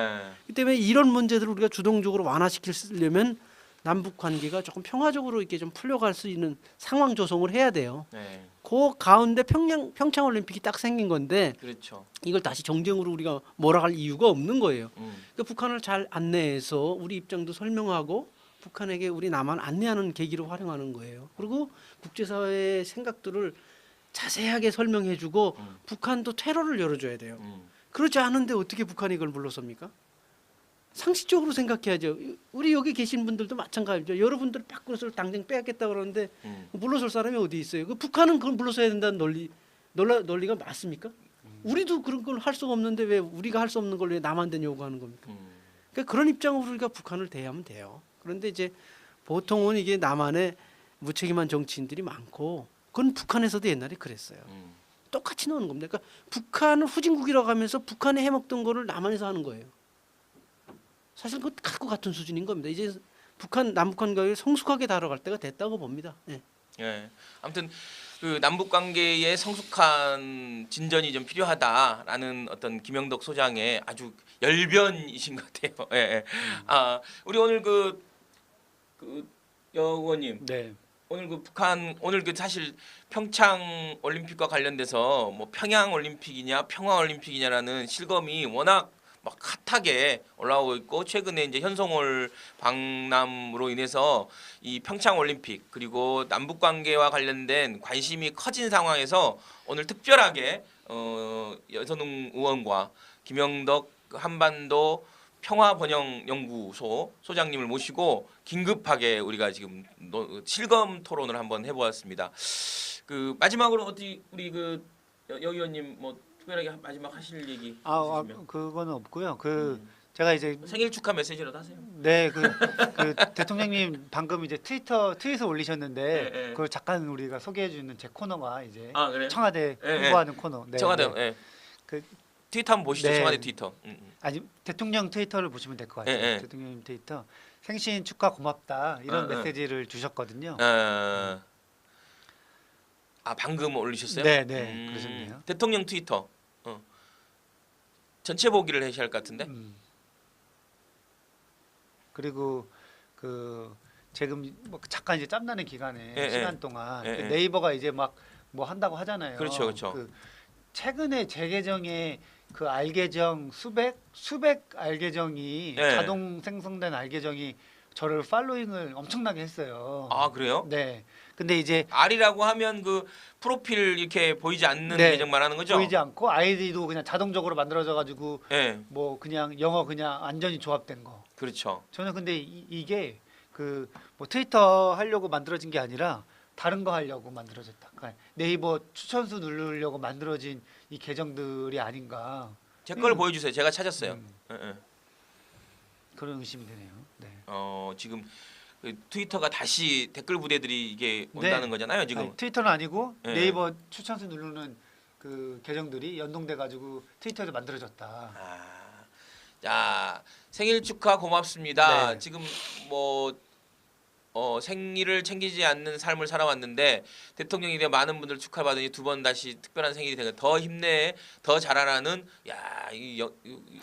Speaker 3: 그렇기 때문에 이런 문제들을 우리가 주동적으로 완화시키려면 남북 관계가 조금 평화적으로 이렇게 좀 풀려갈 수 있는 상황 조성을 해야 돼요.
Speaker 1: 예.
Speaker 3: 그 가운데 평창 올림픽이 딱 생긴 건데
Speaker 1: 그렇죠.
Speaker 3: 이걸 다시 정쟁으로 우리가 몰아갈 이유가 없는 거예요.
Speaker 1: 음.
Speaker 3: 그러니까 북한을 잘 안내해서 우리 입장도 설명하고 북한에게 우리 남한 안내하는 계기로 활용하는 거예요. 그리고 국제사회의 생각들을 자세하게 설명해주고 북한도 퇴로를 열어줘야 돼요. 그렇지 않은데 어떻게 북한이 이걸 물러섭니까? 상식적으로 생각해야죠. 우리 여기 계신 분들도 마찬가지죠. 여러분들 밖으로 당장 빼야겠다 그러는데 물러설 사람이 어디 있어요? 그 북한은 그걸 물러서야 된다는 논리가 맞습니까? 우리도 그런 걸 할 수가 없는데 왜 우리가 할 수 없는 걸 왜 남한테 요구하는 겁니까? 그러니까 그런 입장으로 우리가 북한을 대하면 돼요. 그런데 이제 보통은 이게 남한에 무책임한 정치인들이 많고 그건 북한에서도 옛날에 그랬어요. 똑같이 나오는 겁니다. 그러니까 북한을 후진국이라고 하면서 북한이 해먹던 거를 남한에서 하는 거예요. 사실 그것 갖고 같은 수준인 겁니다. 이제 남북한 관계를 성숙하게 다뤄갈 때가 됐다고 봅니다. 예.
Speaker 1: 예. 아무튼 그 남북 관계의 성숙한 진전이 좀 필요하다라는 어떤 김영덕 소장의 아주 열변이신 것 같아요. 예. 예. 아, 우리 오늘 그 여 의원님
Speaker 2: 네.
Speaker 1: 오늘 그 북한 오늘 그 사실 평창 올림픽과 관련돼서 뭐 평양 올림픽이냐 평화 올림픽이냐라는 실검이 워낙 막 핫하게 올라오고 있고 최근에 이제 현송월 방남으로 인해서 이 평창 올림픽 그리고 남북 관계와 관련된 관심이 커진 상황에서 오늘 특별하게 여선웅 의원과 김영덕 한반도 평화번영연구소 소장님을 모시고 긴급하게 우리가 지금 실검 토론을 한번 해보았습니다. 그 마지막으로 어디 우리 그 여 의원님 뭐 특별하게 마지막 하실 얘기 있으시면
Speaker 2: 그거는 없고요. 제가 이제
Speaker 1: 생일 축하 메시지라도 하세요.
Speaker 2: 네, 대통령님 방금 이제 트윗에 올리셨는데
Speaker 1: 네, 네.
Speaker 2: 그걸 잠깐 우리가 소개해 주는 제 코너가 이제
Speaker 1: 아 그래요?
Speaker 2: 청와대
Speaker 1: 네,
Speaker 2: 홍보하는 코너. 네,
Speaker 1: 청와대
Speaker 2: 네.
Speaker 1: 예.
Speaker 2: 그
Speaker 1: 트위터 한번 보시죠.
Speaker 2: 네.
Speaker 1: 청와대 트위터.
Speaker 2: 아니 대통령 트위터를 보시면 될 것 같아요.
Speaker 1: 네, 네.
Speaker 2: 대통령 트위터 생신 축하 고맙다 이런
Speaker 1: 네.
Speaker 2: 메시지를 주셨거든요.
Speaker 1: 아 방금 올리셨어요?
Speaker 2: 네, 네, 그러셨네요.
Speaker 1: 대통령 트위터. 전체 보기를 하셔야 할 것 같은데.
Speaker 2: 그리고 지금 뭐 잠깐 이제 짬나는 기간에
Speaker 1: 예,
Speaker 2: 시간 동안
Speaker 1: 예, 예.
Speaker 2: 네이버가 이제 막 뭐 한다고 하잖아요.
Speaker 1: 그렇죠, 그렇죠.
Speaker 2: 최근에 재계정에 그 알계정 수백 알계정이
Speaker 1: 예.
Speaker 2: 자동 생성된 알계정이 저를 팔로잉을 엄청나게 했어요.
Speaker 1: 아 그래요?
Speaker 2: 네. 근데 이제
Speaker 1: R이라고 하면 그 프로필 이렇게 보이지 않는
Speaker 2: 네,
Speaker 1: 계정 말하는 거죠?
Speaker 2: 보이지 않고 아이디도 그냥 자동적으로 만들어져 가지고
Speaker 1: 예.
Speaker 2: 뭐 그냥 영어 그냥 완전히 조합된 거.
Speaker 1: 그렇죠.
Speaker 2: 저는 근데 이게 뭐 트위터 하려고 만들어진 게 아니라 다른 거 하려고 만들어졌다. 그러니까 네이버 추천수 누르려고 만들어진 이 계정들이 아닌가
Speaker 1: 제 걸 보여주세요. 제가 찾았어요. 예, 예.
Speaker 2: 그런 의심이 되네요. 네.
Speaker 1: 지금 그 트위터가 다시 댓글 부대들이 이게 온다는
Speaker 2: 네.
Speaker 1: 거잖아요. 지금.
Speaker 2: 아니, 트위터는 아니고
Speaker 1: 네.
Speaker 2: 네이버 추천수 누르는 그 계정들이 연동돼 가지고 트위터에서 만들어졌다.
Speaker 1: 자 생일 축하 고맙습니다.
Speaker 2: 네.
Speaker 1: 지금 뭐 생일을 챙기지 않는 삶을 살아왔는데 대통령이 되어 많은 분들 축하받으니 두 번 다시 특별한 생일이 되는 더 힘내 더 잘하라는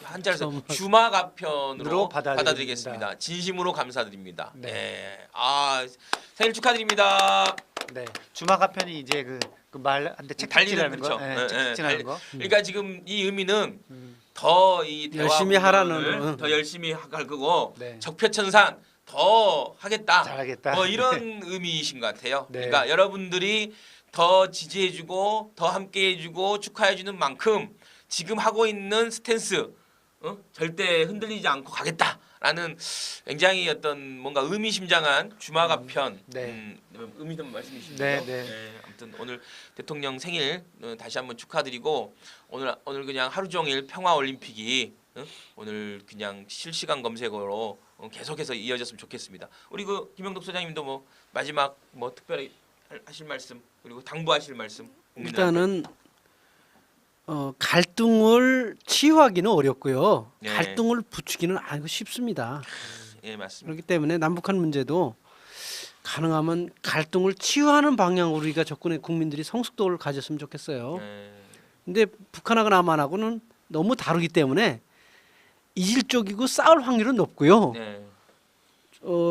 Speaker 1: 한자를 써 주마가편으로 받아들이겠습니다. 진심으로 감사드립니다.
Speaker 2: 네.
Speaker 1: 예. 생일 축하드립니다.
Speaker 2: 네. 주마가편이 이제 그 말한테 책찍질하는 거,
Speaker 1: 그렇죠.
Speaker 2: 네, 책찍질하는 거.
Speaker 1: 그러니까 지금 이 의미는
Speaker 2: 음.
Speaker 1: 더 이
Speaker 3: 열심히 하라는,
Speaker 1: 더 열심히 할 거고
Speaker 2: 네.
Speaker 1: 적폐천산 더 하겠다.
Speaker 2: 잘하겠다.
Speaker 1: 이런 의미이신 것 같아요.
Speaker 2: 네.
Speaker 1: 그러니까 여러분들이 더 지지해주고 더 함께해주고 축하해주는 만큼 지금 하고 있는 스탠스 절대 흔들리지 않고 가겠다라는 굉장히 어떤 뭔가 의미심장한 주마가편
Speaker 2: 네.
Speaker 1: 의미 있는 말씀이시죠.
Speaker 2: 네, 네.
Speaker 1: 아무튼 오늘 대통령 생일 다시 한번 축하드리고 오늘 그냥 하루 종일 평화 올림픽이 오늘 그냥 실시간 검색어로 계속해서 이어졌으면 좋겠습니다. 우리 그 김영덕 소장님도 뭐 마지막 뭐 특별히 하실 말씀 그리고 당부하실 말씀 국민들한테.
Speaker 3: 일단은 갈등을 치유하기는 어렵고요.
Speaker 1: 네.
Speaker 3: 갈등을 부추기는 아주 쉽습니다.
Speaker 1: 예 맞습니다.
Speaker 3: 그렇기 때문에 남북한 문제도 가능하면 갈등을 치유하는 방향으로 우리가 접근해 국민들이 성숙도를 가졌으면 좋겠어요.
Speaker 1: 예.
Speaker 3: 근데 북한하고 남한하고는 너무 다르기 때문에 이질적이고 싸울 확률은 높고요.
Speaker 1: 네.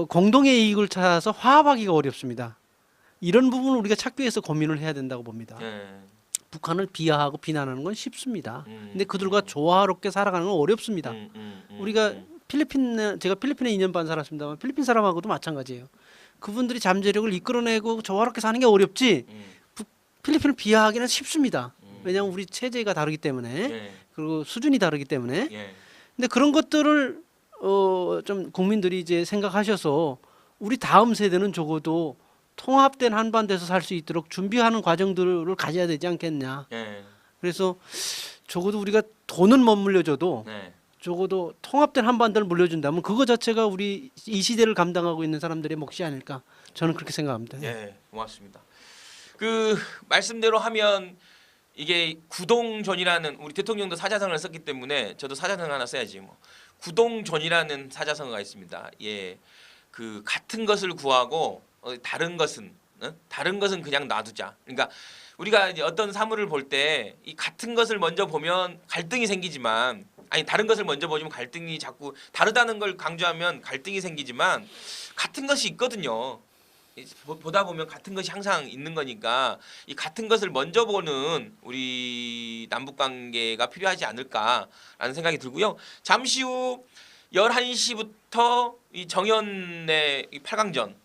Speaker 3: 공동의 이익을 찾아서 화합하기가 어렵습니다. 이런 부분을 우리가 찾기 위해서 고민을 해야 된다고 봅니다.
Speaker 1: 예.
Speaker 3: 북한을 비하하고 비난하는 건 쉽습니다.
Speaker 1: 음.
Speaker 3: 근데 그들과 조화롭게 살아가는 건 어렵습니다. 우리가 제가 필리핀에 2년 반 살았습니다만 필리핀 사람하고도 마찬가지예요. 그분들이 잠재력을 이끌어내고 조화롭게 사는 게 어렵지 필리핀을 비하하기는 쉽습니다. 왜냐하면 우리 체제가 다르기 때문에
Speaker 1: 예.
Speaker 3: 그리고 수준이 다르기 때문에.
Speaker 1: 예.
Speaker 3: 근데 그런 것들을 좀 국민들이 이제 생각하셔서 우리 다음 세대는 적어도 통합된 한반도에서 살 수 있도록 준비하는 과정들을 가져야 되지 않겠냐.
Speaker 1: 예.
Speaker 3: 그래서 적어도 우리가 돈은 못 물려줘도
Speaker 1: 네.
Speaker 3: 적어도 통합된 한반도를 물려준다면 그거 자체가 우리 이 시대를 감당하고 있는 사람들의 몫이 아닐까 저는 그렇게 생각합니다.
Speaker 1: 예, 고맙습니다. 그 말씀대로 하면 이게 구동존이라는 우리 대통령도 사자성어를 썼기 때문에 저도 사자성어 하나 써야지 뭐. 구동존이라는 사자성어가 있습니다. 예, 그 같은 것을 구하고 다른 것은 그냥 놔두자. 그러니까 우리가 이제 어떤 사물을 볼 때 이 같은 것을 먼저 보면 갈등이 생기지만 다른 것을 먼저 보면 갈등이 자꾸 다르다는 걸 강조하면 갈등이 생기지만 같은 것이 있거든요. 보다 보면 같은 것이 항상 있는 거니까 이 같은 것을 먼저 보는 우리 남북 관계가 필요하지 않을까라는 생각이 들고요. 잠시 후 11시부터 이 정연의 이 8강전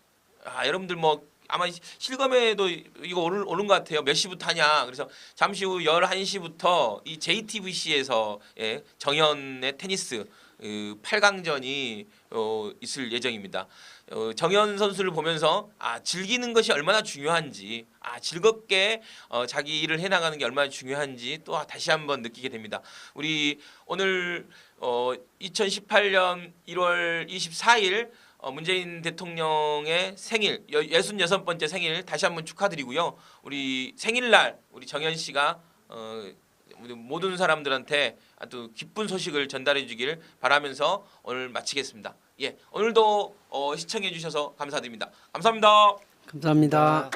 Speaker 1: 여러분들 뭐 아마 실검에도 이거 오는 것 같아요. 몇 시부터 하냐. 그래서 잠시 후 11시부터 이 JTBC에서 정연의 테니스 8강전이 있을 예정입니다. 정연 선수를 보면서 즐기는 것이 얼마나 중요한지 즐겁게 자기 일을 해나가는 게 얼마나 중요한지 또 다시 한번 느끼게 됩니다. 우리 오늘 2018년 1월 24일 문재인 대통령의 생일 66번째 생일 다시 한번 축하드리고요. 우리 생일날 우리 정연 씨가 우리 모든 사람들한테 아주 기쁜 소식을 전달해 주길 바라면서 오늘 마치겠습니다. 예, 오늘도 시청해 주셔서 감사드립니다. 감사합니다.
Speaker 3: 감사합니다.